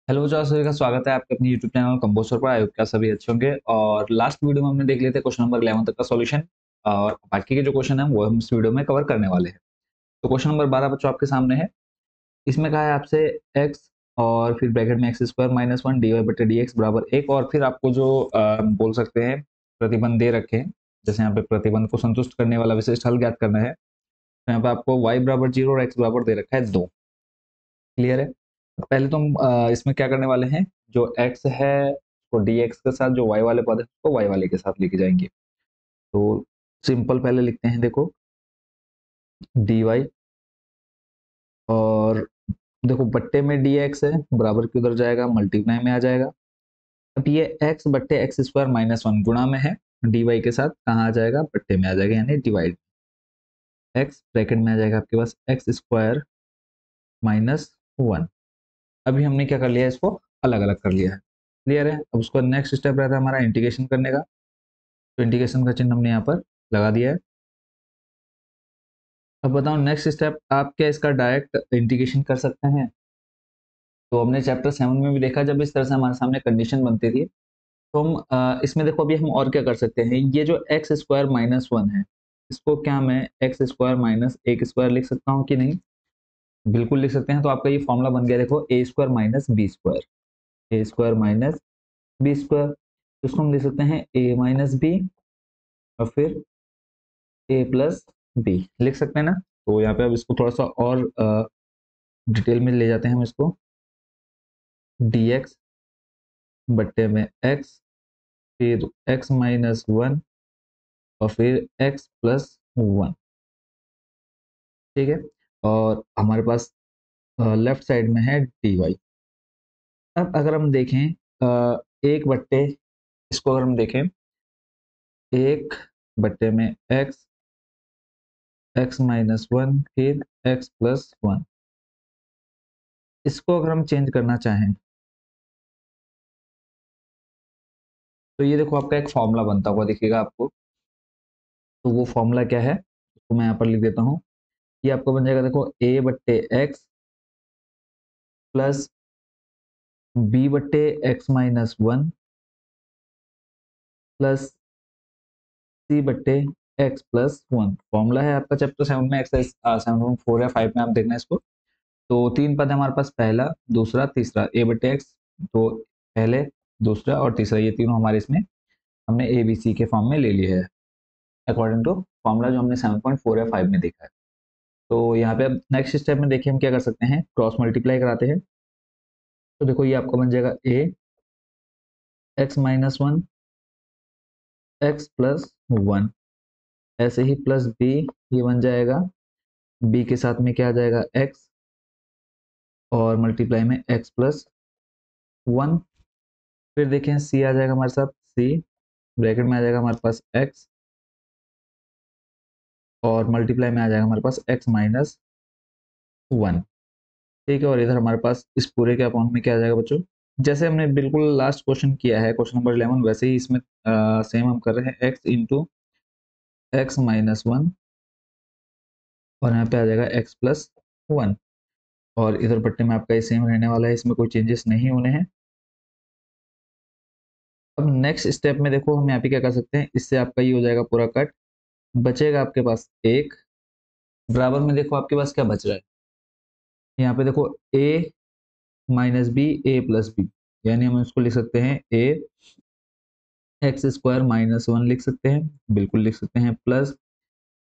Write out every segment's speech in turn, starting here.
Hello जाओ, सभी का स्वागत है आपके अपने यूट्यूब चैनल कंपोस्टर पर। आयोग क्या सभी अच्छे होंगे। और लास्ट वीडियो में हमने देख लेते क्वेश्चन नंबर 11 तक का सॉल्यूशन, और बाकी के जो क्वेश्चन है वो हम इस वीडियो में कवर करने वाले हैं। तो क्वेश्चन नंबर 12 बच्चों आपके सामने है। इसमें कहा है आपसे एक्स और फिर ब्रैकेट में x square minus one d y बटे डी एक्स बराबर एक, और फिर आपको जो बोल सकते हैं प्रतिबंध दे रखे हैं। जैसे यहाँ पे प्रतिबंध को संतुष्ट करने वाला विशिष्ट हल ज्ञात करना है, तो यहाँ पे आपको वाई बराबर 0 और एक्स बराबर दे रखा है 2। क्लियर है। पहले तो हम इसमें क्या करने वाले हैं, जो x है वो dx के साथ, जो y वाले पद है उसको y वाले के साथ लेके जाएंगे। तो सिंपल पहले लिखते हैं, देखो dy, और देखो बट्टे में dx है, बराबर की उधर जाएगा, मल्टीप्लाई में आ जाएगा। अब ये x बट्टे एक्स स्क्वायर माइनस वन गुणा में है, dy के साथ कहाँ आ जाएगा, बट्टे में आ जाएगा, यानी डिवाइड। x ब्रैकेट में आ जाएगा आपके पास एक्स स्क्वायर माइनस वन। अभी हमने क्या कर लिया, इसको अलग अलग कर लिया है। क्लियर है। अब उसका नेक्स्ट स्टेप रहता है हमारा इंटीग्रेशन करने का। तो इंटीग्रेशन का चिन्ह हमने यहाँ पर लगा दिया है। अब बताओ नेक्स्ट स्टेप, आप क्या इसका डायरेक्ट इंटीग्रेशन कर सकते हैं। तो हमने चैप्टर 7 में भी देखा, जब इस तरह से हमारे सामने कंडीशन बनती थी, तो हम इसमें देखो अभी हम और क्या कर सकते हैं। ये जो एक्स स्क्वायर माइनस वन है, इसको क्या मैं एक्स स्क्वायर माइनस एक स्क्वायर लिख सकता हूँ कि नहीं? बिल्कुल लिख सकते हैं। तो आपका ये फॉर्मूला बन गया, देखो ए स्क्वायर माइनस बी स्क्वायर, ए स्क्वायर माइनस बी स्क्वायर। इसको हम लिख सकते हैं ए माइनस बी और फिर ए प्लस बी लिख सकते हैं ना। तो यहाँ पे अब इसको थोड़ा सा और डिटेल में ले जाते हैं हम इसको। dx बट्टे में x, फिर x माइनस वन और फिर x प्लस वन। ठीक है। और हमारे पास लेफ्ट साइड में है dy। अब अगर हम देखें एक बट्टे, इसको अगर हम देखें एक बट्टे में x, x माइनस वन फिर x प्लस वन, इसको अगर हम चेंज करना चाहें तो ये देखो आपका एक फॉर्मूला बनता हुआ दिखेगा आपको। तो वो फॉर्मूला क्या है, तो मैं यहाँ पर लिख देता हूँ। ये आपको बन जाएगा, देखो ए बट्टे एक्स प्लस बी बट्टे एक्स माइनस वन प्लस सी बट्टे एक्स प्लस वन। फॉर्मूला है आपका चैप्टर 7 में, एक्सरसाइज 7.4 या 5 में आप देखना इसको। तो तीन पद है हमारे पास, पहला दूसरा तीसरा, ए बट्टे एक्स। तो पहले दूसरा और तीसरा, ये तीनों हमारे इसमें हमने ए बी सी के फॉर्म में ले लिए है, अकॉर्डिंग टू फॉर्मूला जो हमने 7.4 या 5 में देखा है। तो यहाँ पे अब नेक्स्ट स्टेप में देखिए हम क्या कर सकते हैं, क्रॉस मल्टीप्लाई कराते हैं। तो देखो ये आपका बन जाएगा A X minus one X plus one, ऐसे ही प्लस बी, ये बन जाएगा बी के साथ में क्या आ जाएगा एक्स, और मल्टीप्लाई में एक्स प्लस वन। फिर देखें सी आ जाएगा हमारे साथ, सी ब्रैकेट में आ जाएगा हमारे पास एक्स, और मल्टीप्लाई में आ जाएगा हमारे पास एक्स माइनस वन। ठीक है। और इधर हमारे पास इस पूरे के अकाउंट में क्या आ जाएगा बच्चों, जैसे हमने बिल्कुल लास्ट क्वेश्चन किया है क्वेश्चन नंबर 11, वैसे ही इसमें सेम हम कर रहे हैं, x into x minus one, और यहाँ पे आ जाएगा एक्स प्लस वन। और इधर पट्टे में आपका ये सेम रहने वाला है, इसमें कोई चेंजेस नहीं होने हैं। अब नेक्स्ट स्टेप में देखो हम यहाँ पे क्या कर सकते हैं, इससे आपका ये हो जाएगा पूरा कट, बचेगा आपके पास एक, बराबर में देखो आपके पास क्या बच रहा है, यहाँ पे देखो a minus b a plus b, यानी हम इसको लिख सकते हैं a x square minus one लिख सकते हैं, बिल्कुल लिख सकते हैं, प्लस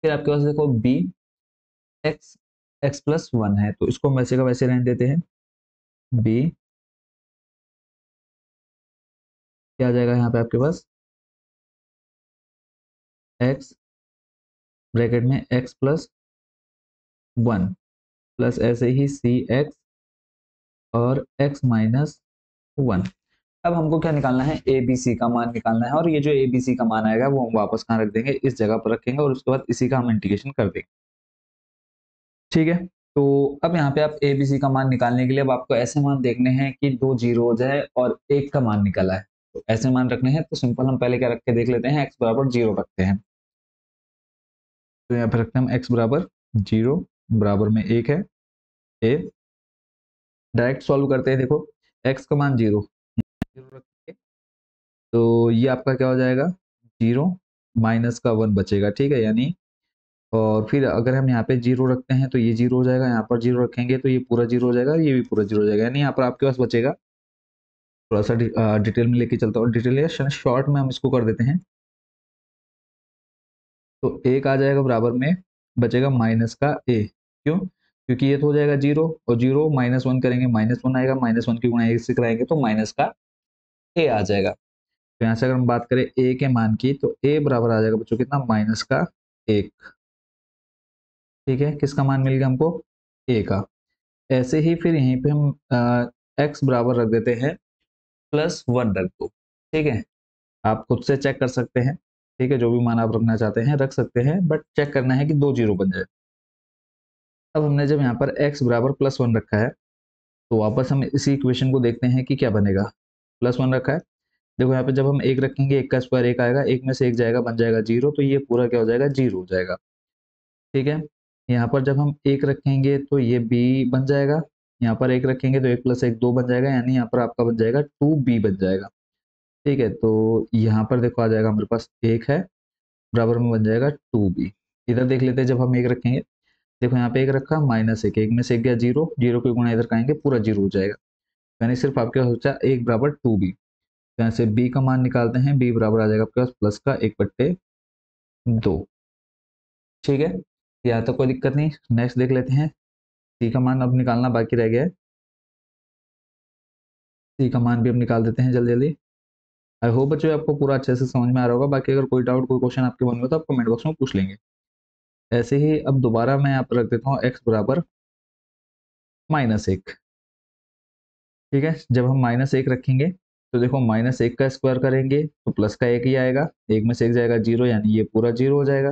फिर आपके पास देखो b x x plus one है, तो इसको हम वैसे का वैसे रहने देते हैं। बी क्या आ जाएगा यहाँ पे आपके पास एक्स ब्रैकेट में एक्स प्लस वन, प्लस ऐसे ही सी एक्स और एक्स माइनस वन। अब हमको क्या निकालना है, ए बी सी का मान निकालना है, और ये जो ए बी सी का मान आएगा वो हम वापस कहाँ रख देंगे, इस जगह पर रखेंगे, और उसके बाद इसी का हम इंटीग्रेशन कर देंगे। ठीक है। तो अब यहाँ पे आप ए बी सी का मान निकालने के लिए अब आपको ऐसे मान देखने हैं कि दो जीरोज है और एक का मान निकला है, तो ऐसे मान रखने हैं। तो सिंपल हम पहले क्या रख के देख लेते हैं, एक्स बराबर जीरो रखते हैं। तो यहाँ पे रखते हैं हम एक्स बराबर जीरो, बराबर में एक है ए। डायरेक्ट सॉल्व करते हैं, देखो एक्स का मान 0 रखेंगे तो ये आपका क्या हो जाएगा, 0 माइनस का 1 बचेगा, ठीक है, यानी और फिर अगर हम यहाँ पे 0 रखते हैं तो ये 0 हो जाएगा, यहाँ पर 0 रखेंगे तो ये पूरा 0 हो जाएगा, ये भी पूरा 0 हो जाएगा, यानी यहाँ पर आपके पास बचेगा, थोड़ा सा डिटेल में लेके चलता हूँ, डिटेल या शॉर्ट में हम इसको कर देते हैं, तो 1 आ जाएगा बराबर में बचेगा माइनस का ए, क्यों, क्योंकि ये तो हो जाएगा 0 और 0 -1 करेंगे -1 आएगा, -1 की गुणा 1 से कराएंगे तो माइनस का ए आ जाएगा। तो यहाँ से अगर हम बात करें ए के मान की तो ए बराबर आ जाएगा बच्चों कितना, माइनस का 1, ठीक है, किसका मान मिल गया हमको, ए का। ऐसे ही फिर यहीं पे हम एक्स बराबर रख देते हैं +1 रख दो, ठीक है, आप खुद से चेक कर सकते हैं, ठीक है, जो भी मान आप रखना चाहते हैं रख सकते हैं, बट चेक करना है कि 2 जीरो बन जाए। अब हमने जब यहाँ पर x बराबर +1 रखा है तो वापस हम इसी इक्वेशन को देखते हैं कि क्या बनेगा, +1 रखा है, देखो यहाँ पे जब हम 1 रखेंगे 1 का स्क्वायर 1 आएगा, 1 में से 1 जाएगा बन जाएगा 0, तो ये पूरा क्या हो जाएगा, 0 हो जाएगा, ठीक है। यहाँ पर जब हम 1 रखेंगे तो ये b बन जाएगा, यहाँ पर 1 रखेंगे तो 1 + 1 2 बन जाएगा, यानी यहाँ पर आपका बन जाएगा 2b बन जाएगा, ठीक है। तो यहाँ पर देखो आ जाएगा हमारे पास 1 है, बराबर में बन जाएगा 2b। इधर देख लेते हैं जब हम 1 रखेंगे, देखो यहाँ पे 1 रखा -1, 1 में से 1 गया 0, 0 की गुणा इधर करेंगे पूरा 0 हो जाएगा, यानी सिर्फ आपके पास बचा 1 बराबर 2b। तो यहाँ से b का मान निकालते हैं, b बराबर आ जाएगा आपके पास प्लस का 1/2, ठीक है, यहाँ तक कोई दिक्कत नहीं। नेक्स्ट देख लेते हैं, c का मान अब निकालना बाकी रह गया है, c का मान भी अब निकाल देते हैं जल्दी जल्दी। आई होप बच्चों आपको पूरा अच्छे से समझ में आ रहा होगा, बाकी अगर कोई डाउट कोई क्वेश्चन आपके मन में तो आप कमेंट बॉक्स में पूछ लेंगे। ऐसे ही अब दोबारा मैं यहाँ पर रख देता हूँ x बराबर -1, ठीक है, जब हम -1 रखेंगे तो देखो -1 का स्क्वायर करेंगे तो प्लस का 1 ही आएगा, 1 में से 1 जाएगा 0, यानी ये पूरा 0 हो जाएगा।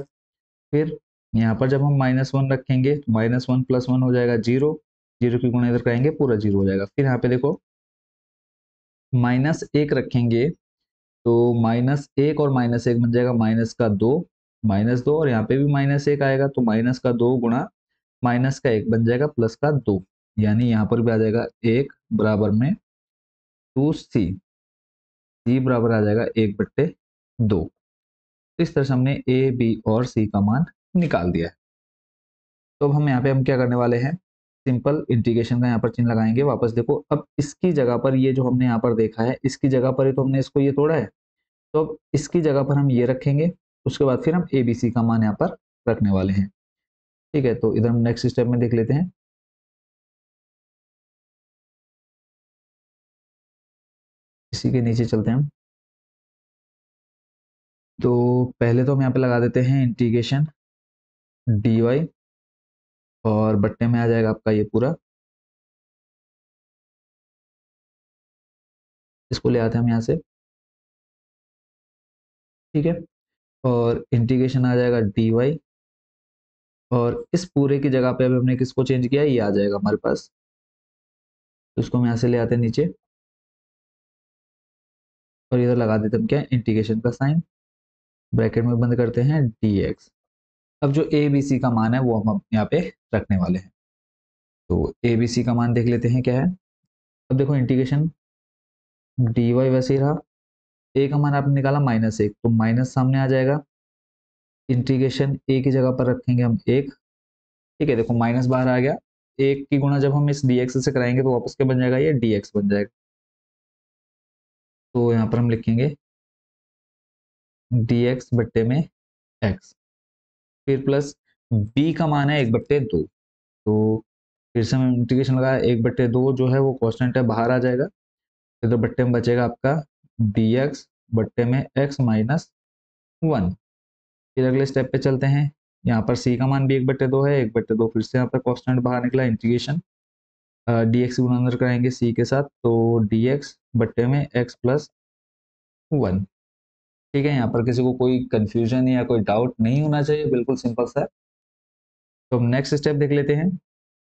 फिर यहाँ पर जब हम -1 रखेंगे तो -1 + 1 हो जाएगा 0, 0 की गुणा इधर करेंगे पूरा 0 हो जाएगा। फिर यहाँ पे देखो -1 रखेंगे तो -1 और -1 बन जाएगा -2, -2 और यहाँ पे भी -1 आएगा तो -2 गुणा -1 बन जाएगा +2, यानी यहाँ पर भी आ जाएगा 1 बराबर में 2c, c बराबर आ जाएगा 1/2। इस तरह से हमने a b और c का मान निकाल दिया है। तो अब हम यहाँ पे हम क्या करने वाले हैं, सिंपल इंटीग्रेशन का यहाँ पर चिन्ह लगाएंगे, वापस देखो अब इसकी जगह पर ये जो हमने यहाँ पर देखा है इसकी जगह पर ही तो हमने इसको ये तोड़ा है, तो अब इसकी जगह पर हम ये रखेंगे, उसके बाद फिर हम ए बी सी का मान यहाँ पर रखने वाले हैं, ठीक है। तो इधर हम नेक्स्ट स्टेप में देख लेते हैं, इसी के नीचे चलते हैं हम। तो पहले तो हम यहाँ पे लगा देते हैं इंटीग्रेशन डी वाई और बट्टे में आ जाएगा आपका ये पूरा, इसको ले आते हैं हम यहाँ से, ठीक है, और इंटीग्रेशन आ जाएगा डी वाई और इस पूरे की जगह पे अभी हमने किसको चेंज किया, ये आ जाएगा हमारे पास, तो इसको हम यहाँ से ले आते हैं नीचे और इधर लगा देते हैं क्या, इंटीग्रेशन का साइन, ब्रैकेट में बंद करते हैं डी एक्स। अब जो ए बी सी का मान है वो हम यहाँ पे रखने वाले हैं, तो ए बी सी का मान देख लेते हैं क्या है। अब देखो इंटीग्रेशन डी वाई वैसे ही रहा, ए का मान आपने निकाला -1 तो माइनस सामने आ जाएगा, इंटीग्रेशन ए की जगह पर रखेंगे हम 1, ठीक है, देखो माइनस बाहर आ गया, 1 की गुणा जब हम इस dx से कराएंगे तो वापस क्या बन जाएगा, ये dx बन जाएगा, तो यहाँ पर हम लिखेंगे dx बट्टे में x, फिर प्लस b का मान है 1/2, तो फिर से हम इंटीग्रेशन लगाया 1/2 जो है वो कांस्टेंट है बाहर आ जाएगा, इधर बट्टे में बचेगा आपका dx बट्टे में x - 1। फिर अगले स्टेप पे चलते हैं, यहाँ पर c का मान भी 1/2 है, 1/2 फिर से यहाँ पर कांस्टेंट बाहर निकला, इंटीग्रेशन dx गुणा अंदर कराएंगे c के साथ तो dx बट्टे में x + 1, ठीक है। यहाँ पर किसी को कोई कंफ्यूजन या कोई डाउट नहीं होना चाहिए, बिल्कुल सिंपल सा है। तो हम नेक्स्ट स्टेप देख लेते हैं,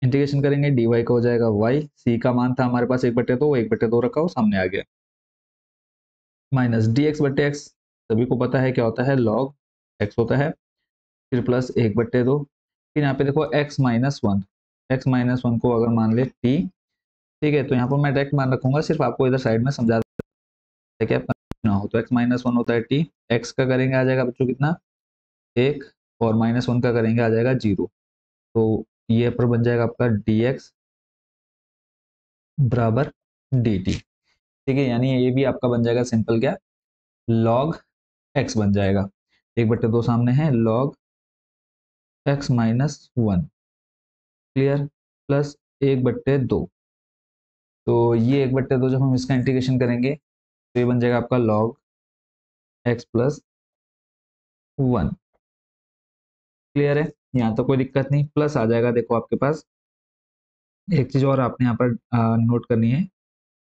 इंटीग्रेशन करेंगे dy का हो जाएगा y, c का मान था हमारे पास 1/2, 1/2 रखा हो सामने आ गया, माइनस dx बट्टे x, सभी को पता है क्या होता है, log x होता है, फिर प्लस 1/2, फिर यहाँ पे देखो x - 1, x - 1 को अगर मान ले t, ठीक है, तो यहाँ पर मैं डायरेक्ट मान रखूंगा, सिर्फ आपको इधर साइड में समझा दें कि आप ना हो। तो x-1 होता है t, x का करेंगे आ जाएगा बच्चों कितना, 1, और -1 का करेंगे आ जाएगा 0। तो ये पर बन जाएगा आपका dx बराबर dt। ठीक है, यानी ये भी आपका बन जाएगा सिंपल क्या, log x बन जाएगा। 1/2 सामने है, log x-1 क्लियर, प्लस 1/2। तो ये 1/2 जब हम इसका इंटीग्रेशन करेंगे तो ये बन जाएगा आपका log x+1। क्लियर है, यहाँ तो कोई दिक्कत नहीं। प्लस आ जाएगा, देखो आपके पास एक चीज और आपने यहाँ पर नोट करनी है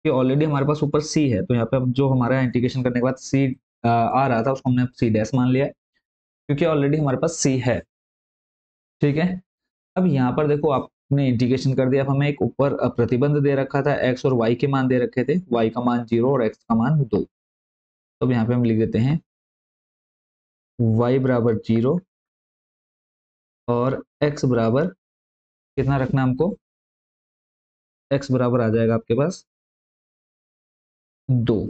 कि ऑलरेडी हमारे पास ऊपर c है, तो यहाँ पे अब जो हमारा इंटीग्रेशन करने के बाद c आ रहा था उसको हमने c डैश मान लिया है, क्योंकि ऑलरेडी हमारे पास c है। ठीक है, अब यहाँ पर देखो आपने इंटीग्रेशन कर दिया। अब हमें एक ऊपर प्रतिबंध दे रखा था, x और y के मान दे रखे थे, y का मान 0 और x का मान 2। तो अब यहाँ पे हम लिख देते हैं y बराबर 0 और x बराबर कितना रखना हमको, x बराबर आ जाएगा आपके पास 2।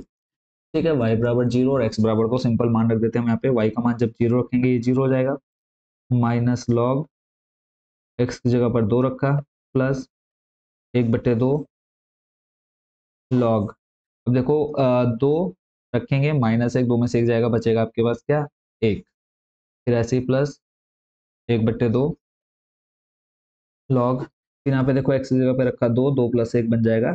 ठीक है, y बराबर 0 और x बराबर, तो सिंपल मान रख देते हैं हम यहाँ पे। y का मान जब 0 रखेंगे ये 0 हो जाएगा, माइनस लॉग x की जगह पर 2 रखा, प्लस 1/2 लॉग। अब देखो 2 रखेंगे, -1, 2 में से 1 जाएगा, बचेगा आपके पास क्या, 1। फिर ऐसे ही प्लस 1/2 लॉग, फिर यहाँ पे देखो x की जगह पे रखा 2, 2 + 1 बन जाएगा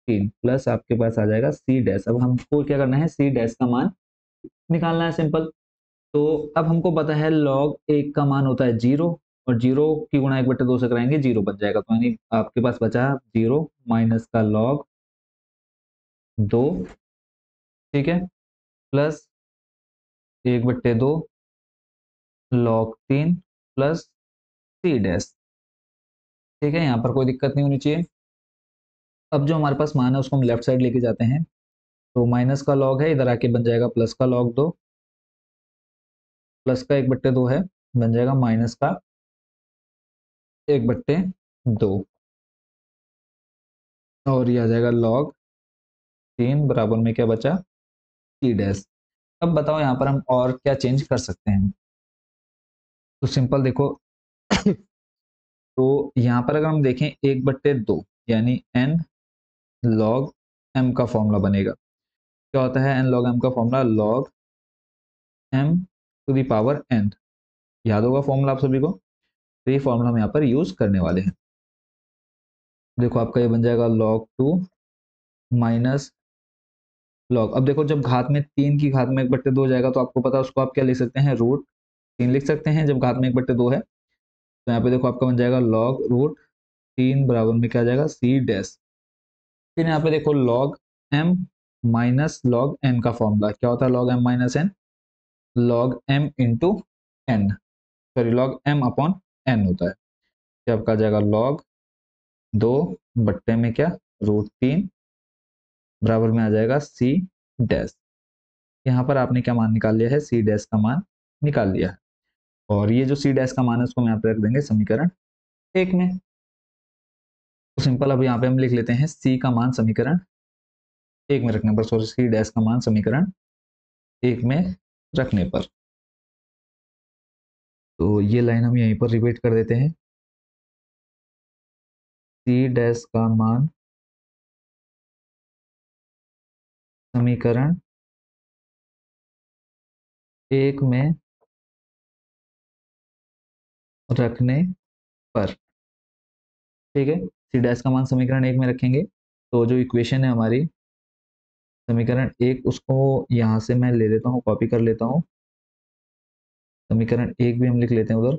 3, प्लस आपके पास आ जाएगा c डैश। अब हमको क्या करना है, c डैश का मान निकालना है, सिंपल। तो अब हमको पता है लॉग 1 का मान होता है 0, और 0 की गुणा 1/2 से कराएंगे 0 बच जाएगा। तो यानी आपके पास बचा 0 माइनस का लॉग 2, ठीक है, plus 1/2 log 3 plus c dash. ठीक है, यहाँ पर कोई दिक्कत नहीं होनी चाहिए। अब जो हमारे पास मान है उसको हम लेफ्ट साइड लेके जाते हैं, तो माइनस का लॉग है, इधर आके बन जाएगा प्लस का लॉग 2, प्लस का 1/2 है, बन जाएगा माइनस का 1/2, और ये आ जाएगा लॉग 3 बराबर में क्या बचा, सी डैश। अब बताओ यहाँ पर हम और क्या चेंज कर सकते हैं। तो सिंपल देखो तो यहाँ पर अगर हम देखें 1/2 यानी n log m का फॉर्मूला बनेगा। क्या होता है n log m का formula, log m to the power n। याद होगा फॉर्मूला आप सभी को, तो ये फॉर्मूला हम यहाँ पर यूज करने वाले हैं। देखो आपका ये बन जाएगा log 2 माइनस लॉग। अब देखो जब घात में 3 की घात में 1/2 हो जाएगा तो आपको पता है उसको आप क्या लिख सकते हैं, √3 लिख सकते हैं जब घात में 1/2 है। तो यहाँ पे देखो आपका बन जाएगा log √3 बराबर में क्या आ जाएगा, c डैश। फिर यहाँ पे देखो log m minus log n का फॉर्मूला क्या होता है, log m minus n, log m into n, sorry log m upon n होता है। क्या आपका आ जाएगा log 2 बट्टे में क्या, √3 बराबर में आ जाएगा c डैश। यहाँ पर आपने क्या मान निकाल लिया है, c डैश का मान निकाल लिया है। और ये जो c डैश का मान है उसको हम यहाँ पे रख देंगे समीकरण 1 में। तो सिंपल अब यहाँ पे हम लिख लेते हैं c का मान समीकरण 1 में रखने पर, सॉरी c डैश का मान समीकरण 1 में रखने पर। तो ये लाइन हम यहीं पर रिपीट कर देते हैं, c डैश का मान समीकरण 1 में रखने पर। ठीक है, c डैश का मान समीकरण 1 में रखेंगे तो जो इक्वेशन है हमारी समीकरण 1, उसको यहाँ से मैं ले लेता हूँ, कॉपी कर लेता हूँ। समीकरण 1 भी हम लिख लेते हैं उधर,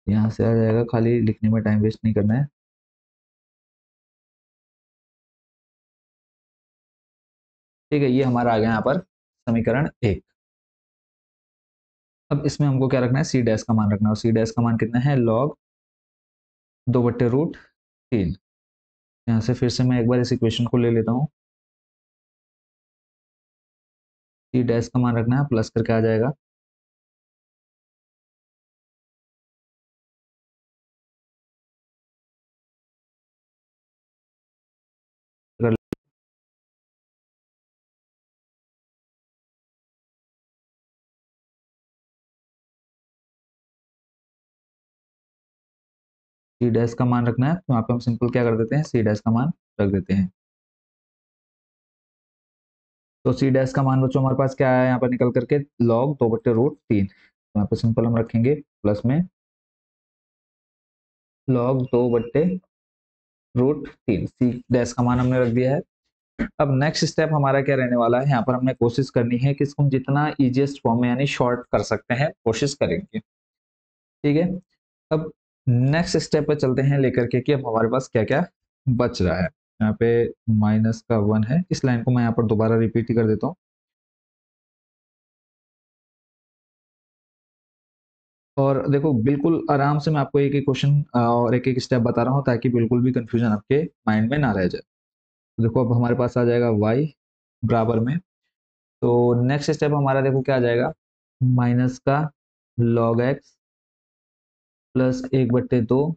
यहाँ से आ जाएगा, खाली लिखने में टाइम वेस्ट नहीं करना है। ठीक है, ये हमारा आ गया यहाँ पर समीकरण 1। अब इसमें हमको क्या रखना है, सी डैश का मान रखना है, और सी डैश का मान कितना है, लॉग 2/√3। यहाँ से फिर से मैं एक बार इस इक्वेशन को ले लेता हूँ, सी डैश का मान रखना है, प्लस करके आ जाएगा सी डैश का मान रखना है तो यहाँ पे हम सिंपल क्या कर देते हैं, सी डैश का मान रख देते हैं। तो सी डैश का मान बच्चों हमारे पास क्या है यहाँ पर निकल करके, लॉग 2/√3। तो यहाँ पे सिंपल हम रखेंगे प्लस में लॉग 2/√3, सी डैश का मान हमने रख दिया है। अब नेक्स्ट स्टेप हमारा क्या रहने वाला है, यहाँ पर हमने कोशिश करनी है कि इसको हम जितना इजीएस्ट फॉर्म में यानी शॉर्ट कर सकते हैं कोशिश करेंगे। ठीक है, अब नेक्स्ट स्टेप पे चलते हैं लेकर के कि अब हमारे पास क्या क्या बच रहा है। यहाँ पे -1 है, इस लाइन को मैं यहाँ पर दोबारा रिपीट ही कर देता हूँ। और देखो बिल्कुल आराम से मैं आपको एक एक क्वेश्चन और एक एक स्टेप बता रहा हूँ ताकि बिल्कुल भी कंफ्यूजन आपके माइंड में ना रह जाए। तो देखो अब हमारे पास आ जाएगा y बराबर में, तो नेक्स्ट स्टेप हमारा देखो क्या आ जाएगा, माइनस का log x plus 1/2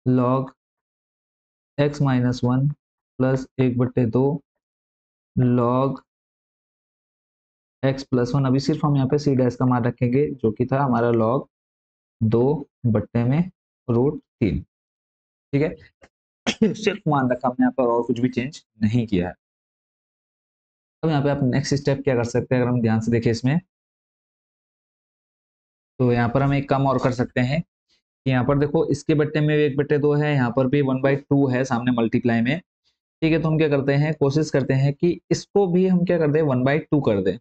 log x-1 plus 1/2 log x+1। अभी सिर्फ हम यहाँ पे सी डैश का मान रखेंगे जो कि था हमारा log 2/√3। ठीक है, सिर्फ मान रखा हमने यहाँ पर और कुछ भी चेंज नहीं किया है। अब यहाँ पे आप नेक्स्ट स्टेप क्या कर सकते हैं, अगर हम ध्यान से देखें इसमें, तो यहाँ पर हम एक काम और कर सकते हैं कि यहाँ पर देखो इसके बट्टे में 1/2 है, यहाँ पर भी 1/2 है सामने मल्टीप्लाई में। ठीक है, तो हम क्या करते हैं, कोशिश करते हैं कि इसको भी हम क्या कर दें, 1/2 कर दें।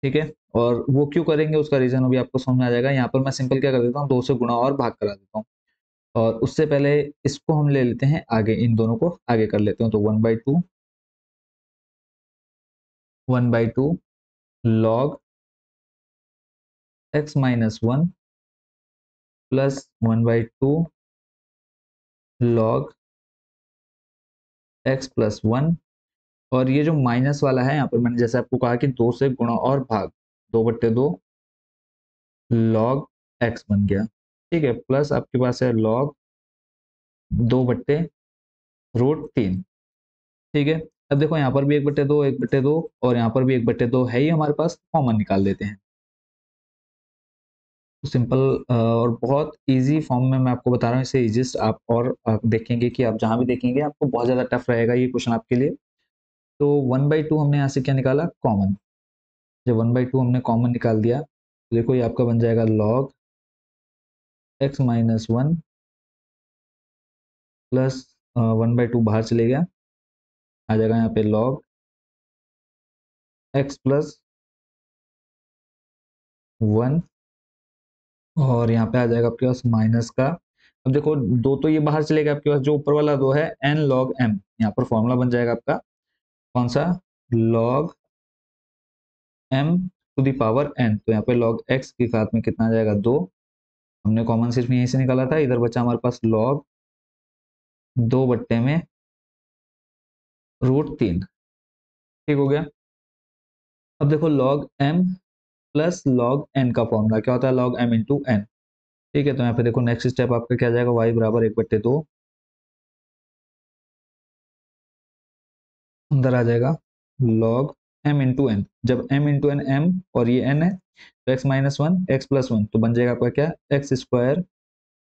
ठीक है, और वो क्यों करेंगे उसका रीजन अभी आपको समझ में आ जाएगा। यहाँ पर मैं सिंपल क्या कर देता हूँ, 2 से गुणा और भाग करा देता हूँ। और उससे पहले इसको हम ले लेते हैं आगे, इन दोनों को आगे कर लेते हैं। तो 1/2 log x-1 plus 1/2 log x+1। और ये जो माइनस वाला है यहाँ पर मैंने जैसे आपको कहा कि 2 से गुणा और भाग, 2/2 log x बन गया। ठीक है, प्लस आपके पास है log 2/√3। ठीक है, अब देखो यहाँ पर भी 1/2 1/2 और यहाँ पर भी 1/2 है ही हमारे पास, कॉमन निकाल देते हैं। तो सिंपल और बहुत इजी फॉर्म में मैं आपको बता रहा हूँ, इसे इजिस्ट आप देखेंगे कि आप जहाँ भी देखेंगे आपको बहुत ज़्यादा टफ रहेगा ये क्वेश्चन आपके लिए। तो 1/2 हमने यहाँ से क्या निकाला, कॉमन। जब 1/2 हमने कॉमन निकाल दिया तो देखो ये आपका बन जाएगा log x-1 प्लस 1/2 बाहर चले गया, आ जाएगा यहाँ पे log x+1। और यहाँ पे आ जाएगा आपके पास माइनस का, अब देखो दो तो ये बाहर चलेगा, आपके पास जो ऊपर वाला दो है n log m, यहाँ पर फॉर्मूला बन जाएगा आपका कौन सा, log m to the power n। तो यहाँ पे log x के साथ में कितना आ जाएगा, 2। हमने कॉमन सिर्फ यहीं से निकाला था, इधर बचा हमारे पास log 2/√3। ठीक हो गया। अब देखो log m plus log n का फॉर्मूला क्या होता है, log m इंटू n। ठीक है, तो यहाँ पे देखो नेक्स्ट स्टेप आपका क्या आ जाएगा, y बराबर 1/2 अंदर आ जाएगा log m इंटू एन। जब m इंटू एन m और ये n है तो x-1 x+1 तो बन जाएगा आपका क्या, x²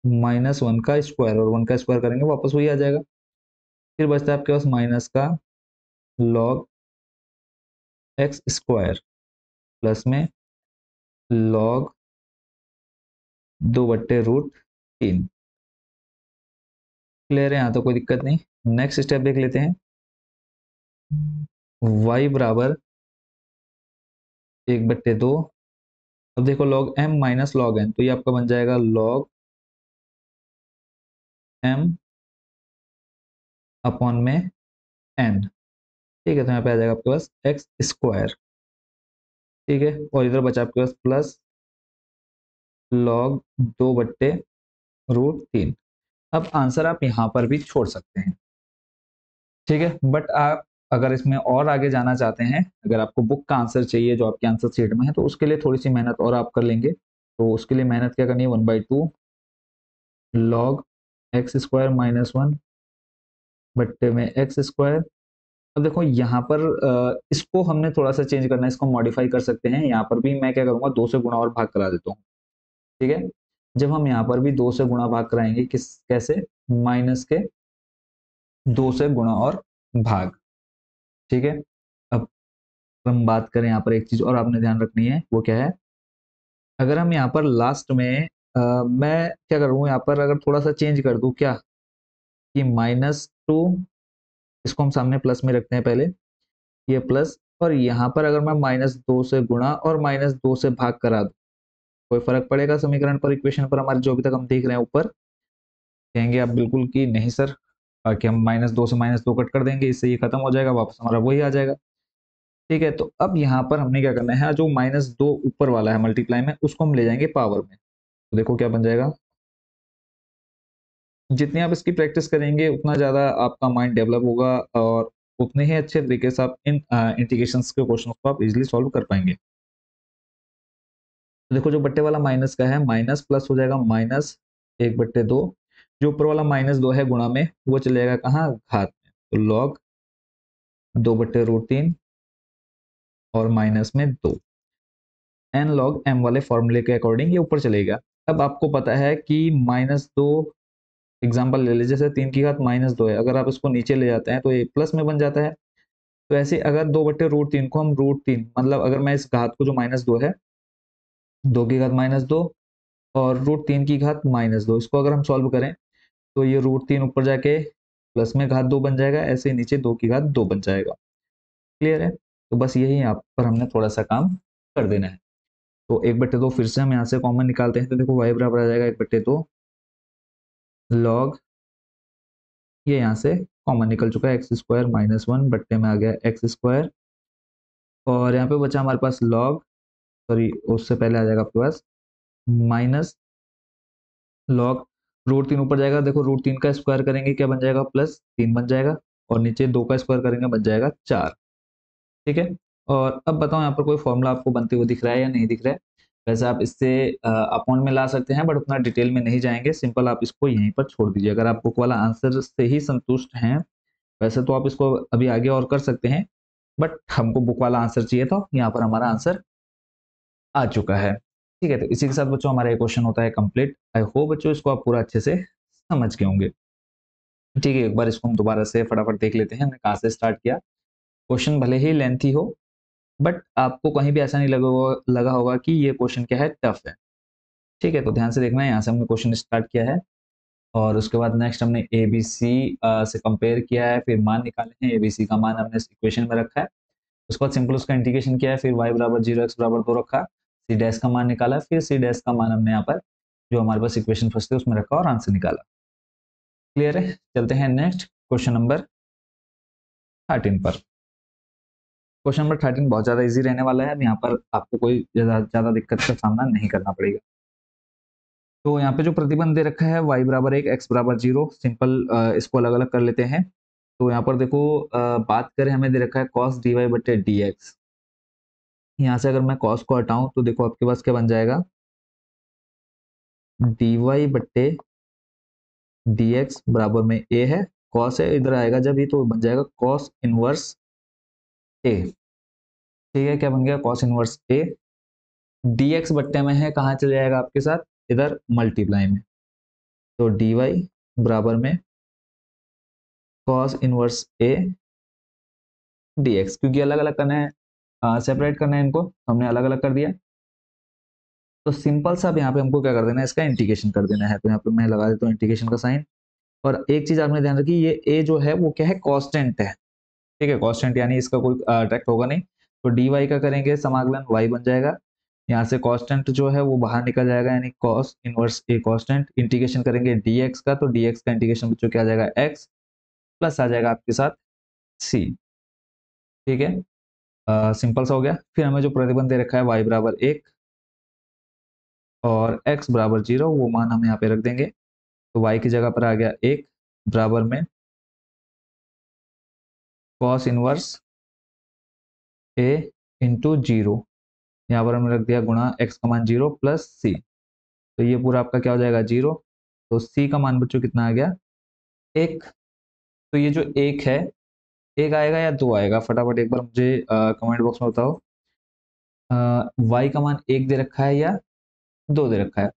-1 का स्क्वायर, और 1 का स्क्वायर करेंगे वापस वही आ जाएगा। फिर बचता है आपके पास माइनस का log x² प्लस में log 2/√3। क्लियर है, यहाँ तो कोई दिक्कत नहीं। नेक्स्ट स्टेप देख लेते हैं, y बराबर 1/2। अब देखो log m minus log n, तो ये आपका बन जाएगा log m अपॉन में n। ठीक है, तो यहाँ पे आ जाएगा आपके पास x²। ठीक है, और इधर बचा आपके पास प्लस log 2/√3। अब आंसर आप यहाँ पर भी छोड़ सकते हैं। ठीक है, बट आप अगर इसमें और आगे जाना चाहते हैं, अगर आपको बुक का आंसर चाहिए जो आपके आंसर शीट में है, तो उसके लिए थोड़ी सी मेहनत और आप कर लेंगे। तो उसके लिए मेहनत क्या करनी है, 1/2 log x² - 1 बट्टे में x²। अब देखो यहाँ पर इसको हमने थोड़ा सा चेंज करना है, इसको मॉडिफाई कर सकते हैं। यहाँ पर भी मैं क्या करूंगा, 2 से गुणा और भाग करा देता हूँ। ठीक है, जब हम यहाँ पर भी 2 से गुणा भाग कराएंगे, किस कैसे, माइनस के 2 से गुणा और भाग। ठीक है। अब हम बात करें यहाँ पर एक चीज और आपने ध्यान रखनी है, वो क्या है, अगर हम यहाँ पर लास्ट में मैं क्या करूँ, यहाँ पर अगर थोड़ा सा चेंज कर दूं क्या, कि -2, इसको हम सामने प्लस में रखते हैं पहले, ये प्लस, और यहाँ पर अगर मैं -2 से गुणा और -2 से भाग करा दूं, कोई फर्क पड़ेगा समीकरण पर, इक्वेशन पर हमारे, जो अभी तक हम देख रहे हैं ऊपर? कहेंगे आप बिल्कुल कि नहीं सर, कि हम -2 से -2 कट कर देंगे, इससे ये खत्म हो जाएगा, वापस हमारा वही आ जाएगा। ठीक है, तो अब यहाँ पर हमने क्या करना है, जो -2 ऊपर वाला है मल्टीप्लाई में, उसको हम ले जाएंगे पावर में। तो देखो क्या बन जाएगा, जितनी आप इसकी प्रैक्टिस करेंगे उतना ज़्यादा आपका माइंड डेवलप होगा, और उतने ही अच्छे तरीके से आप इन इंटीग्रेशंस के क्वेश्चन को आप इजीली सॉल्व कर पाएंगे। तो देखो, जो बट्टे वाला माइनस का है, माइनस प्लस हो जाएगा, -1/2, जो ऊपर वाला -2 है गुणा में, वो चले जाएगा कहाँ, घात में, तो लॉग 2/√3 और माइनस में 2, एन लॉग एम वाले फॉर्मूले के अकॉर्डिंग ये ऊपर चलेगा। अब आपको पता है कि -2, एग्जाम्पल ले लीजिए, जैसे 3 की घात -2 है, अगर आप इसको नीचे ले जाते हैं तो ये प्लस में बन जाता है। तो ऐसे अगर 2/√3 को हम √3, मतलब अगर मैं इस घात को, जो -2 है, 2 की घात -2 और √3 की घात -2, इसको अगर हम सॉल्व करें तो ये √3 ऊपर जाके प्लस में घात 2 बन जाएगा, ऐसे ही नीचे 2 की घात 2 बन जाएगा। क्लियर है? तो बस यही यहाँ पर हमने थोड़ा सा काम कर देना है। तो 1/2 फिर से हम यहाँ से कॉमन निकालते हैं, तो देखो y बराबर आ जाएगा 1/2 लॉग, ये यहाँ से कॉमन निकल चुका है, x² -1 बट्टे में आ गया x², और यहाँ पे बचा हमारे पास लॉग, सॉरी उससे पहले आ जाएगा आपके पास माइनस लॉग, √3 ऊपर जाएगा, देखो √3 का स्क्वायर करेंगे क्या बन जाएगा, +3 बन जाएगा, और नीचे 2 का स्क्वायर करेंगे बन जाएगा 4। ठीक है। और अब बताओ यहाँ पर कोई फॉर्मूला आपको बनते हुए दिख रहा है या नहीं दिख रहा है? वैसे आप इससे अपॉन में ला सकते हैं, बट उतना डिटेल में नहीं जाएंगे, सिंपल आप इसको यहीं पर छोड़ दीजिए। अगर आप बुक वाला आंसर से ही संतुष्ट हैं, वैसे तो आप इसको अभी आगे और कर सकते हैं, बट हमको बुक वाला आंसर चाहिए था, यहाँ पर हमारा आंसर आ चुका है। ठीक है, तो इसी के साथ बच्चों हमारा ये क्वेश्चन होता है कंप्लीट। आई होप बच्चों इसको आप पूरा अच्छे से समझ गए होंगे। ठीक है, एक बार इसको हम दोबारा से फटाफट देख लेते हैं, हमने कहाँ से स्टार्ट किया। क्वेश्चन भले ही लेंथी हो, बट आपको कहीं भी ऐसा नहीं लगा होगा कि ये क्वेश्चन क्या है, टफ है। ठीक है, तो ध्यान से देखना है, यहाँ से हमने क्वेश्चन स्टार्ट किया है, और उसके बाद नेक्स्ट हमने ए बी सी से कंपेयर किया है, फिर मान निकाले हैं, ए बी सी का मान हमने इक्वेशन में रखा है, उसके बाद सिंपल उसका इंटीग्रेशन किया है, फिर y बराबर 0 x बराबर 2 रखा, सी डैश का मान निकाला, फिर सी डैश का मान हमने यहाँ पर जो हमारे पास इक्वेशन फर्स्ट है उसमें रखा और आंसर निकाला। क्लियर है? चलते हैं नेक्स्ट क्वेश्चन नंबर 13 पर। क्वेश्चन नंबर 13 बहुत ज्यादा इजी रहने वाला है, अब यहाँ पर आपको कोई ज्यादा दिक्कत का सामना नहीं करना पड़ेगा। तो यहाँ पे जो प्रतिबंध दे रखा है, y बराबर 1 x बराबर 0, सिंपल इसको अलग अलग कर लेते हैं। तो यहाँ पर देखो, बात करें, हमें दे रखा है cos dy/dx। यहाँ से अगर मैं cos को हटाऊं तो देखो आपके पास क्या बन जाएगा, dy/dx बराबर में a है, cos है, इधर आएगा जब ये तो बन जाएगा cos इनवर्स a। ठीक है, क्या बन गया, cos इनवर्स a, dx बट्टे में है, कहाँ चले जाएगा आपके साथ, इधर मल्टीप्लाई में, तो dy बराबर में cos इनवर्स a dx, क्योंकि अलग अलग करना है, सेपरेट करना है इनको, हमने अलग अलग कर दिया। तो सिंपल सा अब यहाँ पे हमको क्या कर देना है, इसका इंटीग्रेशन कर देना है। तो यहाँ पे मैं लगा देता हूँ इंटीग्रेशन का साइन, और एक चीज आपने ध्यान रखी, ये a जो है वो क्या है, कांस्टेंट है। ठीक है, कांस्टेंट यानी इसका कोई अट्रैक्ट होगा नहीं, तो dy का करेंगे समाकलन, y बन जाएगा, यहाँ से कांस्टेंट जो है वो बाहर निकल जाएगा, यानी cos inverse a constant, integration करेंगे dx का, तो dx का इंटीग्रेशन बच्चों क्या आ जाएगा, x प्लस आ जाएगा आपके साथ c। ठीक है, सिंपल सा हो गया। फिर हमें जो प्रतिबंध दे रखा है y बराबर 1 और x बराबर 0, वो मान हम यहाँ पे रख देंगे, तो y की जगह पर आ गया 1 बराबर में cos इनवर्स a इंटू 0, यहाँ पर हमने रख दिया गुणा x का मान 0 प्लस c, तो ये पूरा आपका क्या हो जाएगा, 0। तो c का मान बच्चों कितना आ गया, 1। तो ये जो 1 है, 1 आएगा या 2 आएगा, फटाफट एक बार मुझे कमेंट बॉक्स में बताओ। y का मान 1 दे रखा है या 2 दे रखा है?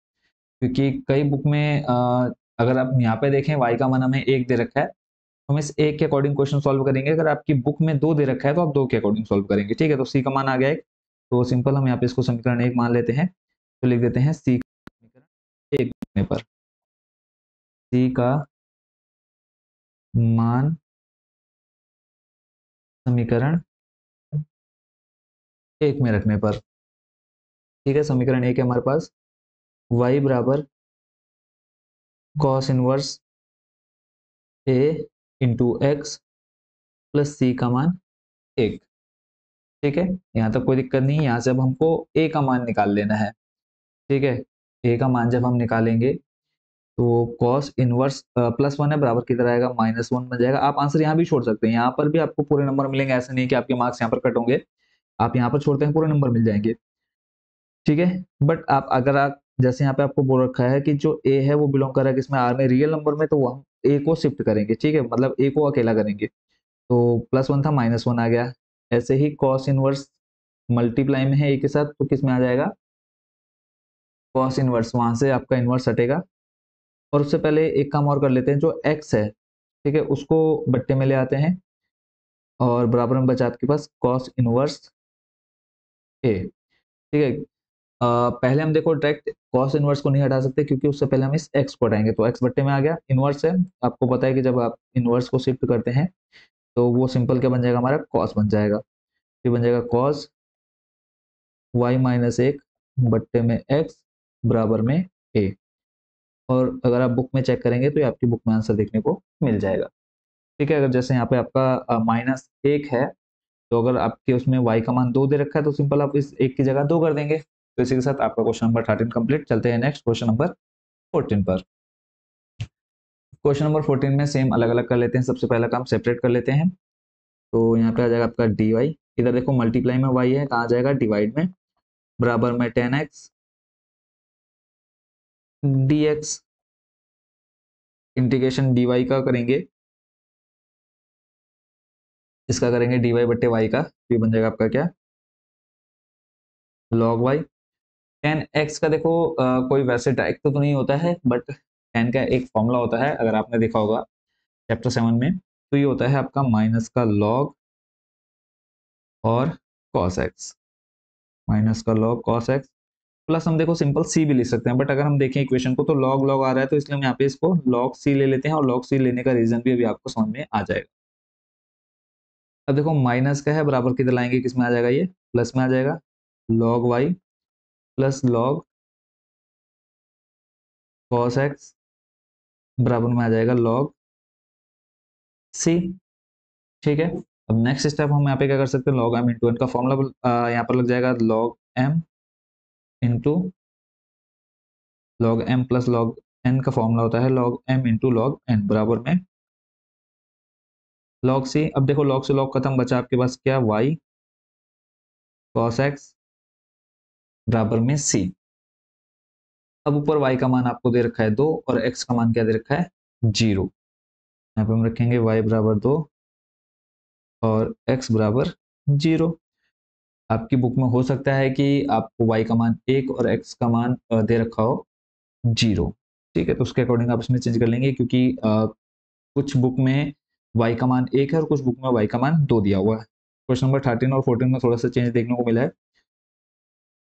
क्योंकि कई बुक में अगर आप यहाँ पे देखें y का मान हमें 1 दे रखा है, तो हम इस 1 के अकॉर्डिंग क्वेश्चन सॉल्व करेंगे। अगर आपकी बुक में 2 दे रखा है तो आप 2 के अकॉर्डिंग सॉल्व करेंगे। ठीक है, तो c का मान आ गया 1, तो सिंपल हम यहाँ पे इसको समीकरण 1 मान लेते हैं। तो लिख देते हैं c का समीकरण 1 लिखने पर, c का मान समीकरण 1 में रखने पर। ठीक है, समीकरण 1 है हमारे पास, y बराबर cos inverse a into x plus c का मान 1। ठीक है, यहाँ तक कोई दिक्कत नहीं है। यहाँ से अब हमको a का मान निकाल लेना है। ठीक है, a का मान जब हम निकालेंगे तो कॉस इनवर्स प्लस 1 है, बराबर किधर आएगा, -1 बन जाएगा। आप आंसर यहाँ भी छोड़ सकते हैं, यहाँ पर भी आपको पूरे नंबर मिलेंगे, ऐसा नहीं कि आपके मार्क्स यहाँ पर कट होंगे। आप यहाँ पर छोड़ते हैं पूरे नंबर मिल जाएंगे। ठीक है, बट आप अगर आप जैसे यहाँ पे आपको बोल रखा है कि जो ए है वो बिलोंग कर रहा है किसमें, आर में, रियल नंबर में, तो वो हम ए को शिफ्ट करेंगे। ठीक है, मतलब ए को अकेला करेंगे, तो +1 था -1 आ गया। ऐसे ही कॉस इनवर्स मल्टीप्लाई में है ए के साथ, तो किस में आ जाएगा, कॉस इनवर्स, वहां से आपका इनवर्स हटेगा। और उससे पहले एक काम और कर लेते हैं, जो एक्स है, ठीक है, उसको बट्टे में ले आते हैं और बराबर में बचा आपके पास कॉस इनवर्स ए। ठीक है, पहले हम देखो डायरेक्ट कॉस इनवर्स को नहीं हटा सकते, क्योंकि उससे पहले हम इस एक्स को हटाएंगे। तो एक्स बट्टे में आ गया, इनवर्स है, आपको पता है कि जब आप इनवर्स को शिफ्ट करते हैं तो वो सिंपल क्या बन जाएगा, हमारा कॉस बन जाएगा। फिर बन जाएगा कॉस y-1 बट्टे में एक्स बराबर में ए। और अगर आप बुक में चेक करेंगे तो ये आपकी बुक में आंसर देखने को मिल जाएगा। ठीक है, अगर जैसे यहाँ पे आपका -1 है, तो अगर आपके उसमें y का मान 2 दे रखा है तो सिंपल आप इस 1 की जगह 2 कर देंगे। तो इसी के साथ आपका क्वेश्चन नंबर 13 कंप्लीट। चलते हैं नेक्स्ट क्वेश्चन नंबर 14 पर। क्वेश्चन नंबर 14 में सेम अलग अलग कर लेते हैं। सबसे पहला काम सेपरेट कर लेते हैं। तो यहाँ पे आ जाएगा आपका dy, इधर देखो मल्टीप्लाई में y है, कहाँ जाएगा, डिवाइड में, बराबर में 10x dx, इंटीग्रेशन dy का करेंगे, इसका करेंगे dy बट्टे y का, तो ये बन जाएगा आपका क्या, log y। 10x का देखो कोई वैसे डायरेक्ट तो नहीं होता है, बट 10 का एक फॉर्मूला होता है, अगर आपने देखा होगा चैप्टर 7 में, तो ये होता है आपका माइनस का log और cos x, माइनस का log cos x, प्लस हम देखो सिंपल c भी लिख सकते हैं, बट अगर हम देखें इक्वेशन को तो log log आ रहा है, तो इसलिए हम यहाँ पे इसको log c ले लेते हैं, और log c लेने का रीजन भी अभी आपको समझ में आ जाएगा। अब देखो माइनस का है, बराबर किधर लाएंगे, किस में आ जाएगा, ये प्लस में आ जाएगा, log y plus log cos x बराबर में आ जाएगा log c। ठीक है, अब नेक्स्ट स्टेप हम यहाँ पे क्या कर सकते हैं, log m इंटू एन का फॉर्मूला यहाँ पर लग जाएगा, log m into log m plus log n का फॉर्मूला होता है log m into log n बराबर में log c। अब देखो log से log खत्म, बचा आपके पास क्या, y cos x बराबर में c। अब ऊपर y का मान आपको दे रखा है 2 और x का मान क्या दे रखा है, 0। यहाँ पे हम रखेंगे y बराबर 2 और x बराबर 0। आपकी बुक में हो सकता है कि आपको y का मान 1 और x का मान दे रखा हो 0। ठीक है, तो उसके अकॉर्डिंग आप इसमें चेंज कर लेंगे, क्योंकि कुछ बुक में y का मान 1 है और कुछ बुक में y का मान 2 दिया हुआ है। क्वेश्चन नंबर 13 और 14 में थोड़ा सा चेंज देखने को मिला है।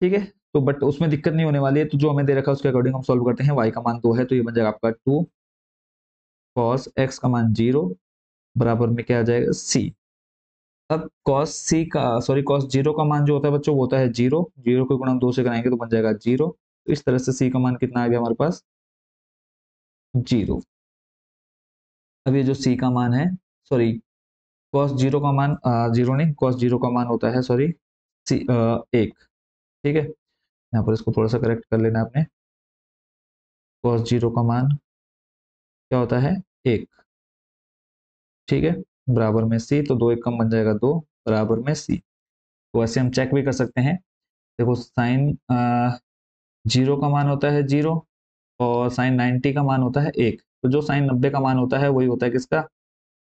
ठीक है, तो बट उसमें दिक्कत नहीं होने वाली है, तो जो हमें दे रखा है उसके अकॉर्डिंग हम सॉल्व करते हैं। y का मान 2 है, तो ये बन जाएगा आपका 2 cos x का मान 0 बराबर में क्या आ जाएगा, c। अब cos 0 का मान जो होता है बच्चों, वो होता है 0, 0 को गुणा हम 2 से कराएंगे तो बन जाएगा 0। तो इस तरह से c का मान कितना आ गया हमारे पास, 0। अब ये जो c का मान है, सॉरी cos 0 का मान 0 नहीं, cos 0 का मान होता है, सॉरी, 1। ठीक है, यहाँ पर इसको थोड़ा सा करेक्ट कर लेना आपने। cos 0 का मान क्या होता है, 1। ठीक है, बराबर में c, तो 2 1 कम बन जाएगा 2 बराबर में c। तो ऐसे हम चेक भी कर सकते हैं। देखो साइन 0 का मान होता है 0 और साइन 90 का मान होता है 1। तो जो साइन 90 का मान होता है वही होता है किसका,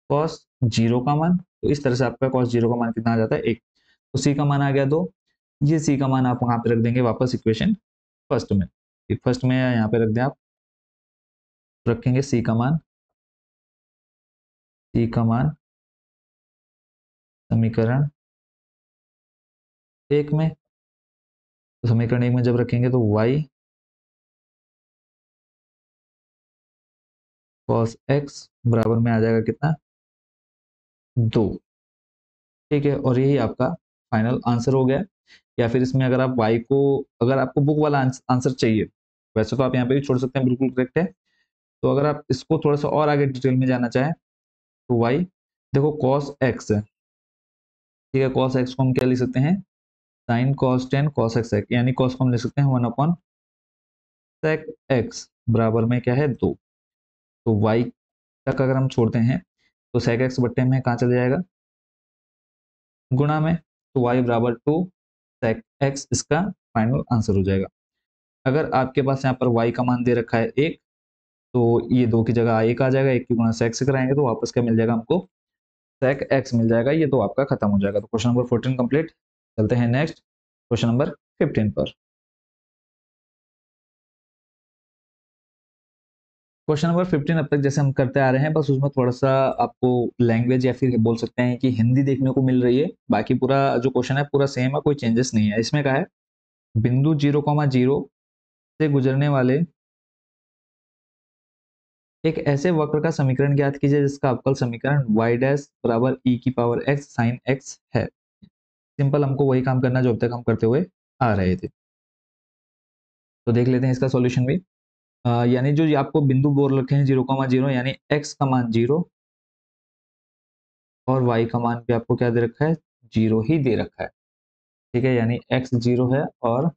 cos 0 का मान। तो इस तरह से आपका cos 0 का मान कितना आ जाता है, 1। तो c का मान आ गया 2। ये c का मान आप वहां पे रख देंगे वापस इक्वेशन फर्स्ट में। फर्स्ट में यहाँ पे रख दें आप, रखेंगे सी का मान समीकरण एक में। तो समीकरण एक में जब रखेंगे तो y cos x बराबर में आ जाएगा कितना, 2। ठीक है, और यही आपका फाइनल आंसर हो गया। या फिर इसमें अगर आप y को, अगर आपको बुक वाला आंसर चाहिए, वैसे तो आप यहाँ पे भी छोड़ सकते हैं, बिल्कुल करेक्ट है। तो अगर आप इसको थोड़ा सा और आगे डिटेल में जाना चाहें तो y, देखो cos x है, ठीक है, cos x को हम क्या लिख सकते हैं, sin cos 10 cos x है, यानी cos को हम लिख सकते हैं 1 अपॉन sec x बराबर में क्या है, 2। तो y तक अगर हम छोड़ते हैं तो sec x बट्टे में कहाँ चले जाएगा, गुणा में, तो y बराबर 2 sec x इसका फाइनल आंसर हो जाएगा। अगर आपके पास यहाँ पर y का मान दे रखा है 1, तो ये 2 की जगह 1 आ जाएगा, 1 की गुणा sec से कराएंगे तो वापस क्या मिल जाएगा हमको, sec x मिल जाएगा। ये तो आपका खत्म हो जाएगा। तो क्वेश्चन नंबर 14 कंप्लीट। चलते हैं नेक्स्ट क्वेश्चन नंबर 15 पर। क्वेश्चन नंबर 15 अब तक जैसे हम करते आ रहे हैं, बस उसमें थोड़ा सा आपको लैंग्वेज या फिर बोल सकते हैं कि हिंदी देखने को मिल रही है। बाकी पूरा जो क्वेश्चन है पूरा सेम है, कोई चेंजेस नहीं है। इसमें क्या है, बिंदु 0,0 से गुजरने वाले एक ऐसे वक्र का समीकरण ज्ञात कीजिए जिसका अवकल समीकरण y डैश बराबर e की पावर x sin x है। सिंपल, हमको वही काम करना जो अब तक हम करते हुए आ रहे थे। तो देख लेते हैं इसका सॉल्यूशन भी। यानी जो ये आपको बिंदु बोल रखे हैं 0,0, यानी x का मान 0 और y का मान भी आपको क्या दे रखा है, 0 ही दे रखा है। ठीक है, यानी x 0 है और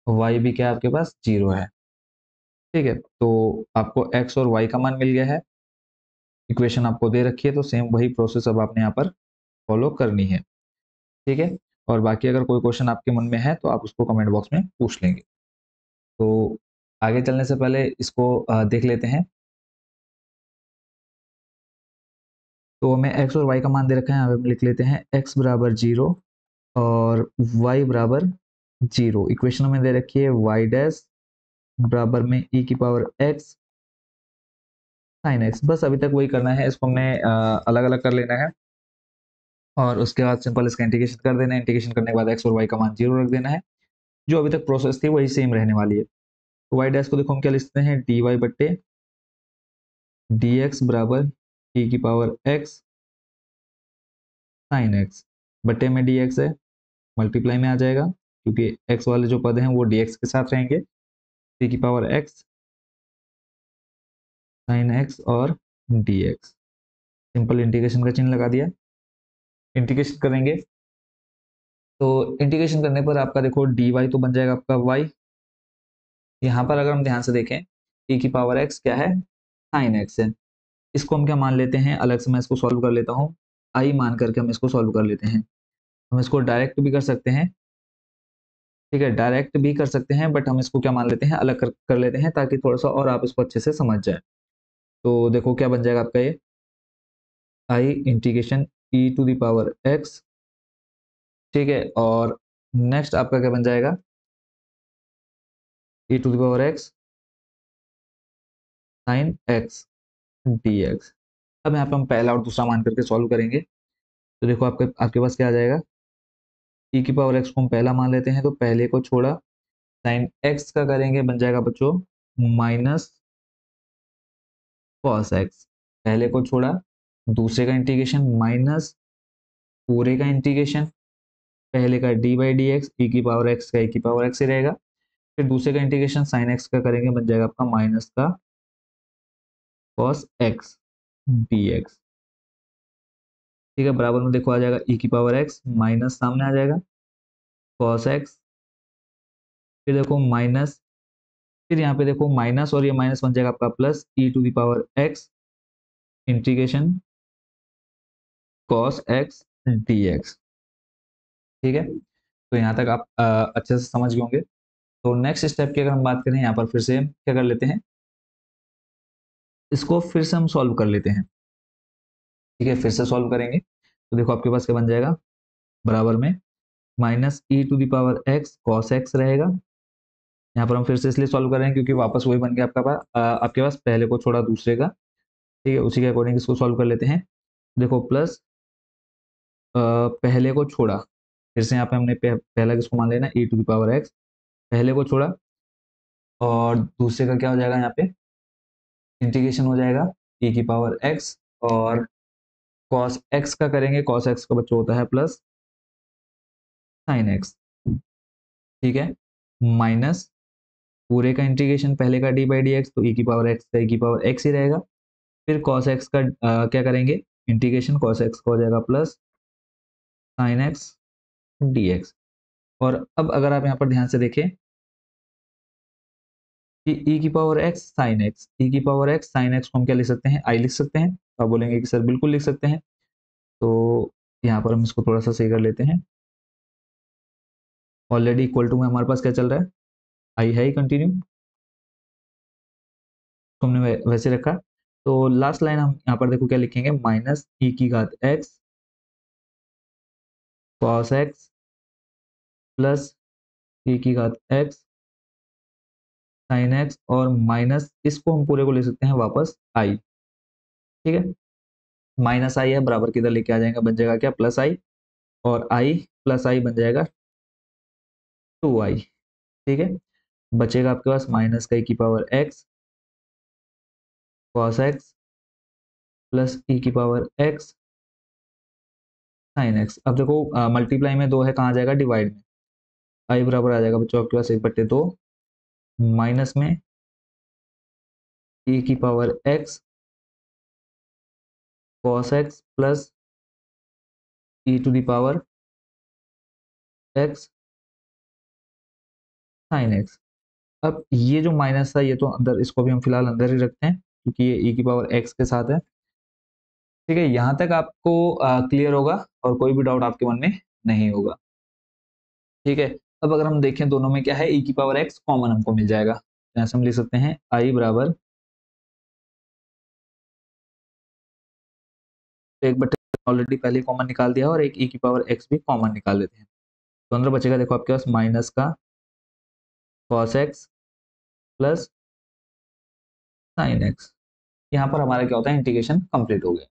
y भी क्या है आपके पास, 0 है। ठीक है, तो आपको x और y का मान मिल गया है, इक्वेशन आपको दे रखी है, तो सेम वही प्रोसेस अब आपने यहाँ पर फॉलो करनी है। ठीक है, और बाकी अगर कोई क्वेश्चन आपके मन में है तो आप उसको कमेंट बॉक्स में पूछ लेंगे। तो आगे चलने से पहले इसको देख लेते हैं। तो हमें x और y का मान दे रखा है, यहाँ पे हम लिख लेते हैं x बराबर 0 और y बराबर 0। इक्वेशन में दे रखी है y डैश बराबर में e की पावर x साइन x। बस अभी तक वही करना है, इसको हमने अलग अलग कर लेना है और उसके बाद सिंपल इसका इंटीग्रेशन कर देना है। इंटीग्रेशन करने के बाद x और y का मान 0 रख देना है। जो अभी तक प्रोसेस थी वही सेम रहने वाली है। तो y डैश को देखो हम क्या लिखते हैं, dy बट्टे dx बराबर e की पावर x साइन x, बट्टे में dx है, मल्टीप्लाई में आ जाएगा क्योंकि x वाले जो पद हैं वो dx के साथ रहेंगे। e की पावर x साइन x और dx, सिंपल इंटीग्रेशन का चिन्ह लगा दिया। इंटीग्रेशन करेंगे तो इंटीग्रेशन करने पर आपका देखो dy तो बन जाएगा आपका y। यहाँ पर अगर हम ध्यान से देखें, e की पावर x क्या है, साइन x है। इसको हम क्या मान लेते हैं, अलग से मैं इसको सॉल्व कर लेता हूँ, i मान करके हम इसको सॉल्व कर लेते हैं। हम इसको डायरेक्ट भी कर सकते हैं, ठीक है, डायरेक्ट भी कर सकते हैं, बट हम इसको क्या मान लेते हैं, अलग कर लेते हैं ताकि थोड़ा सा और आप इसको अच्छे से समझ जाए। तो देखो क्या बन जाएगा आपका ये, i integration e to the power x। ठीक है, और नेक्स्ट आपका क्या बन जाएगा, e to the power x sine x dx। अब यहाँ पे हम पहला और दूसरा मान करके सॉल्व करेंगे। तो देखो आपके आपके पास क्या आ जाएगा, e की पावर x को हम पहला मान लेते हैं तो पहले को छोड़ा, साइन x का करेंगे बन जाएगा बच्चों माइनस कॉस x। पहले को छोड़ा, दूसरे का इंटीग्रेशन माइनस पूरे का इंटीग्रेशन, पहले का डी बाई डी एक्स, ई की पावर एक्स का ई की पावर एक्स ही रहेगा। फिर दूसरे का इंटीग्रेशन साइन एक्स का करेंगे बन जाएगा आपका माइनस का कॉस एक्स डी एक्स। ठीक है, बराबर में देखो आ जाएगा ई की पावर एक्स, माइनस सामने आ जाएगा कॉस एक्स, फिर देखो माइनस, फिर यहाँ पे देखो माइनस और ये माइनस बन जाएगा आपका plus e to the power x integration cos x d x. ठीक है, तो यहाँ तक आप अच्छे से समझ गए होंगे। तो नेक्स्ट स्टेप की अगर हम बात करें, यहाँ पर फिर से क्या कर लेते हैं, इसको फिर से हम सॉल्व कर लेते हैं। ठीक है, फिर से सॉल्व करेंगे तो देखो आपके पास क्या बन जाएगा, बराबर में minus e to the power x cos x रहेगा, यहाँ पर हम फिर से इसलिए सॉल्व कर रहे हैं क्योंकि वापस वही बन गया आपके पास पहले को छोड़ा दूसरे का। ठीक है, उसी के अकॉर्डिंग इसको सॉल्व कर लेते हैं। देखो प्लस पहले को छोड़ा, फिर से यहाँ पे हमने पहला किसको मान लेना e to the power x, पहले को छोड़ा और दूसरे का क्या हो जाएगा, यहाँ पे इंटीग्रेशन हो जाएगा e की पावर x, और cos x का करेंगे, cos x का बच्चों होता है प्लस sin x। ठीक है, माइनस पूरे का इंटीग्रेशन पहले का डी बाई डी एक्स, तो e की पावर x का e की पावर x ही रहेगा। फिर cos x का क्या करेंगे, इंटीग्रेशन cos x का हो जाएगा प्लस sin x dx। और अब अगर आप यहाँ पर ध्यान से देखें कि e की power x sin x, e की पावर x sin x को हम क्या लिख सकते हैं, i लिख सकते हैं। तो आप बोलेंगे कि सर बिल्कुल लिख सकते हैं, तो यहाँ पर हम इसको थोड़ा सा सही कर लेते हैं। ऑलरेडी इक्वल टू में हमारे पास क्या चल रहा है, i है ही कंटिन्यू, तो हमने वैसे रखा। तो लास्ट लाइन हम यहाँ पर देखो क्या लिखेंगे, माइनस e की घात x cos x plus e की घात x sin x, और माइनस इसको हम पूरे को ले सकते हैं वापस i। ठीक है, माइनस आई है बराबर किधर लेके आ जाएगा, बन जाएगा क्या, प्लस आई, और i प्लस आई बन जाएगा 2i। ठीक है, बचेगा आपके पास माइनस का e की power x cos x plus e की पावर x sin x। अब देखो मल्टीप्लाई में दो है, कहाँ जाएगा, डिवाइड में, i बराबर आ जाएगा बच्चों आपके पास 1/2 माइनस में e की power x cos x plus e to the power x sin x। अब ये जो माइनस था ये तो अंदर, इसको भी हम फिलहाल अंदर ही रखते हैं क्योंकि ये e की पावर x के साथ है। ठीक है, यहाँ तक आपको क्लियर होगा और कोई भी डाउट आपके मन में नहीं होगा। ठीक है, अब अगर हम देखें दोनों में क्या है, e की पावर x कॉमन हमको मिल जाएगा, तो ऐसे हम लिख सकते हैं i बराबर 1/, ऑलरेडी पहले कॉमन निकाल दिया और एक e की पावर x भी कॉमन निकाल देते हैं। तो अंदर बचेगा देखो आपके पास माइनस का cos x plus sin x। यहाँ पर हमारा क्या होता है, इंटीग्रेशन कंप्लीट हो गया।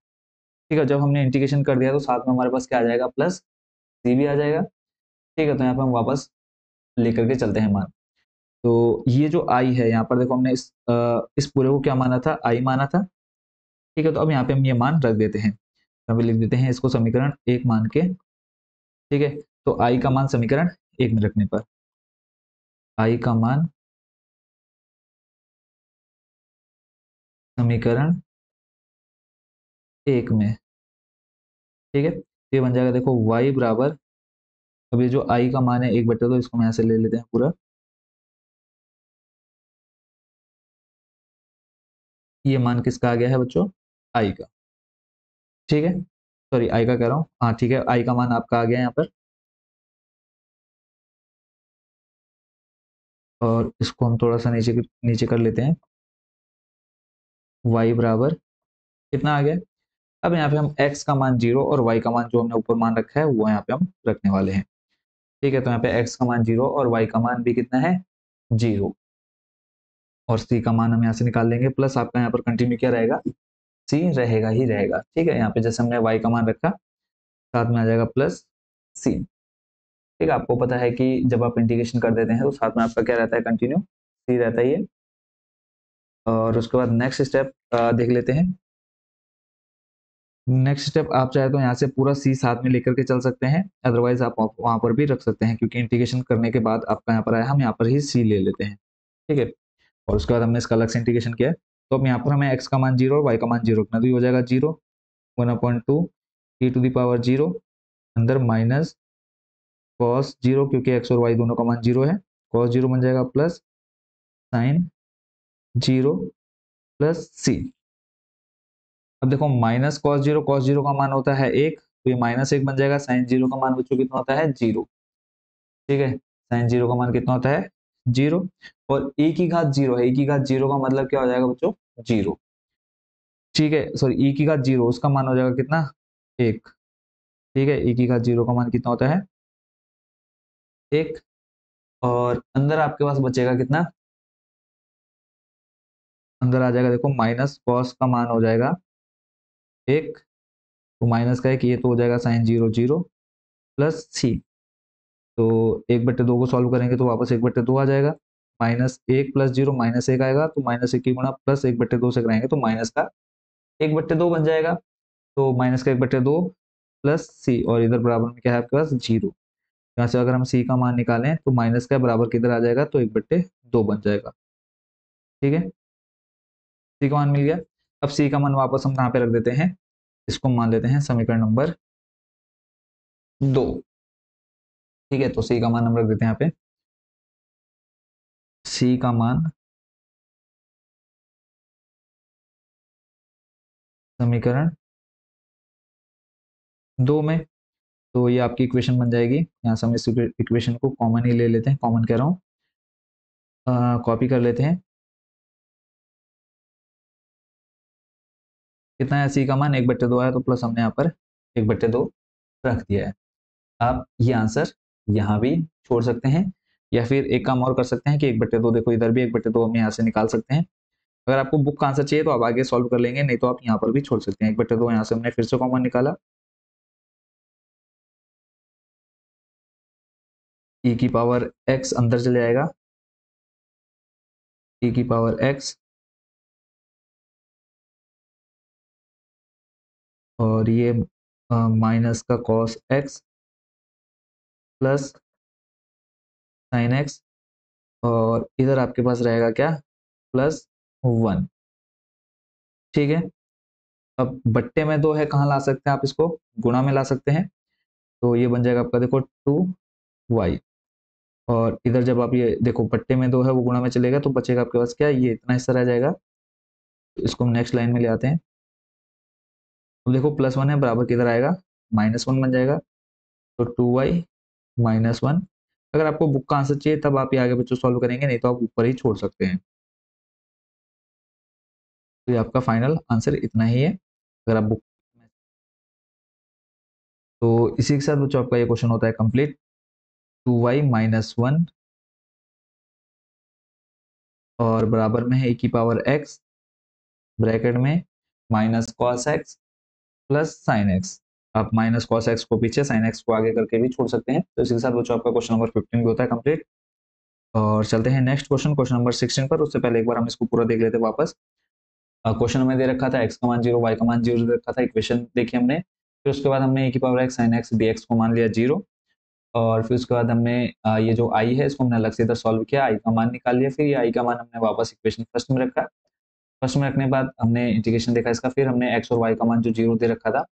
ठीक है, जब हमने इंटीग्रेशन कर दिया तो साथ में हमारे पास क्या आ जाएगा, प्लस c भी आ जाएगा। ठीक है, तो यहाँ पर हम वापस लेकर के चलते हैं मान। तो ये जो i है, यहाँ पर देखो हमने इस पूरे को क्या माना था, i माना था। ठीक है, तो अब यहाँ पे हम ये मान रख देते हैं, अभी लिख देते हैं इसको समीकरण 1 मान के। ठीक है, तो i का मान समीकरण 1 में रखने पर, i का मान समीकरण 1 में। ठीक है, ये बन जाएगा देखो y बराबर, अब ये जो i का मान है 1/, तो इसको हम यहाँ से ले लेते हैं पूरा, ये मान किसका आ गया है बच्चों, i का। ठीक है, सॉरी i का कह रहा हूँ, हाँ ठीक है, i का मान आपका आ गया यहाँ पर, और इसको हम थोड़ा सा नीचे नीचे कर लेते हैं, y बराबर कितना आ गया। अब यहाँ पे हम x का मान 0 और y का मान जो हमने ऊपर मान रखा है वो यहाँ पे हम रखने वाले हैं। ठीक है, तो यहाँ पे x का मान 0 और y का मान भी कितना है, 0, और c का मान हम यहाँ से निकाल लेंगे, प्लस आपका यहाँ पर कंटिन्यू क्या रहेगा, c रहेगा ही रहेगा। ठीक है, यहाँ पे जैसे हमने y का मान रखा, साथ में आ जाएगा प्लस c। ठीक है, आपको पता है कि जब आप इंटीग्रेशन कर देते हैं तो साथ में आपका क्या रहता है, कंटिन्यू c रहता ही है। और उसके बाद नेक्स्ट स्टेप देख लेते हैं। नेक्स्ट स्टेप आप चाहे तो यहाँ से पूरा सी साथ में लेकर के चल सकते हैं, अदरवाइज आप वहां पर भी रख सकते हैं, क्योंकि इंटीग्रेशन करने के बाद आपका यहाँ पर आया, हम यहाँ पर ही सी ले लेते हैं। ठीक है, और उसके बाद हमने इसका अलग से इंटीग्रेशन किया है, तो अब यहाँ पर हमें एक्स का मान 0 और वाई का मान 0 रखना, तो ये हो जाएगा 0 1/2 e टू द पावर 0, अंदर माइनस कॉस 0, क्योंकि एक्स और वाई दोनों का मान 0 है, कॉस 0 बन जाएगा प्लस साइन 0 प्लस सी। अब देखो माइनस कॉस जीरो का मान होता है 1, तो ये -1 बन जाएगा, साइन 0 का मान बच्चों कितना होता है, 0। ठीक है, साइन 0 का मान कितना होता है, 0, और e की घात 0 है, e की घात 0 का मतलब क्या हो जाएगा बच्चों, 0। ठीक है, सॉरी e की घात 0 उसका मान हो जाएगा कितना, 1। ठीक है, e की घात 0 का मान कितना होता है, 1। और अंदर आपके पास बचेगा कितना, अंदर आ जाएगा देखो माइनस कॉस का मान हो जाएगा एक, तो माइनस का एक, ये तो हो जाएगा साइन जीरो जीरो प्लस सी। तो एक बट्टे दो को सॉल्व करेंगे तो वापस एक बट्टे दो आ जाएगा, माइनस एक प्लस जीरो माइनस एक आएगा, तो माइनस एक की गुणा प्लस एक बट्टे दो से कराएंगे तो माइनस का एक बट्टे दो बन जाएगा, तो माइनस का एक बट्टे दो प्लस सी, और इधर बराबर में क्या है आपके पास जीरो। यहाँ से अगर हम सी का मान निकालें तो माइनस का बराबर किधर आ जाएगा, तो एक बट्टे दो बन जाएगा। ठीक है, सी का मान मिल गया। अब सी का मान वापस हम कहाँ पे रख देते हैं, इसको मान लेते हैं समीकरण नंबर दो। ठीक है, तो सी का मान हम रख देते हैं यहाँ पे, सी का मान समीकरण दो में, तो ये आपकी इक्वेशन बन जाएगी। यहाँ से हम इस इक्वेशन को कॉमन ही ले लेते हैं, कॉमन कह रहा हूँ, कॉपी कर लेते हैं। कितना है, सी का मान एक बट्टे दो आया, तो प्लस हमने यहाँ पर एक बट्टे दो रख दिया है। आप ये आंसर यहाँ भी छोड़ सकते हैं, या फिर एक काम और कर सकते हैं कि एक बट्टे दो, देखो इधर भी एक बट्टे दो हम यहाँ से निकाल सकते हैं। अगर आपको बुक का आंसर चाहिए तो आप आगे सॉल्व कर लेंगे, नहीं तो आप यहाँ पर भी छोड़ सकते हैं। एक बट्टे दो यहाँ से हमने फिर से कॉमन निकाला, ई की पावर एक्स अंदर चले जाएगा, ई की पावर एक्स, और ये माइनस का cos x plus sine x, और इधर आपके पास रहेगा क्या, प्लस वन। ठीक है, अब बट्टे में दो है, कहाँ ला सकते हैं आप इसको, गुणा में ला सकते हैं, तो ये बन जाएगा आपका देखो टू वाई, और इधर जब आप ये देखो बट्टे में दो है वो गुणा में चलेगा, तो बचेगा आपके पास क्या, ये इतना हिस्सा रह जाएगा। तो इसको हम नेक्स्ट लाइन में ले आते हैं। अब देखो प्लस वन है, बराबर किधर आएगा, माइनस वन बन जाएगा, तो टू वाई माइनस वन। अगर आपको बुक का आंसर चाहिए तब आप ये आगे बच्चों सॉल्व करेंगे, नहीं तो आप ऊपर ही छोड़ सकते हैं। तो ये आपका फाइनल आंसर इतना ही है, अगर आप बुक, तो इसी के साथ बच्चों आपका ये क्वेश्चन होता है complete. Two y minus one और बराबर में है e की पावर x, ब्रैकेट में minus cos x plus sine x. आप माइनस कॉस एक्स को पीछे, साइन एक्स को आगे करके भी छोड़ सकते हैं। तो इसी के साथ बच्चों आपका क्वेश्चन नंबर 15 भी होता है कंप्लीट। और चलते हैं नेक्स्ट क्वेश्चन, क्वेश्चन नंबर 16 पर। उससे पहले एक बार हम इसको पूरा देख लेते हैं वापस। क्वेश्चन हमें दे रखा था एक्स का मान जीरो, वाई का मान जीरो दे रखा था, इक्वेशन देखी हमने, फिर उसके बाद हमने e की power x sine x d x को मान लिया जीरो, और फिर उसके बाद हमने ये जो आई है इसको हमने अलग से इधर सॉल्व किया, आई का मान निकाल लिया, फिर ये आई का मान हमने वापस इक्वेशन फर्स्ट में रखा, फर्स्ट में रखने के बाद हमने इंटीग्रेशन देखा इसका, फिर हमने एक्स और वाई का मान जो जीरो दे रखा था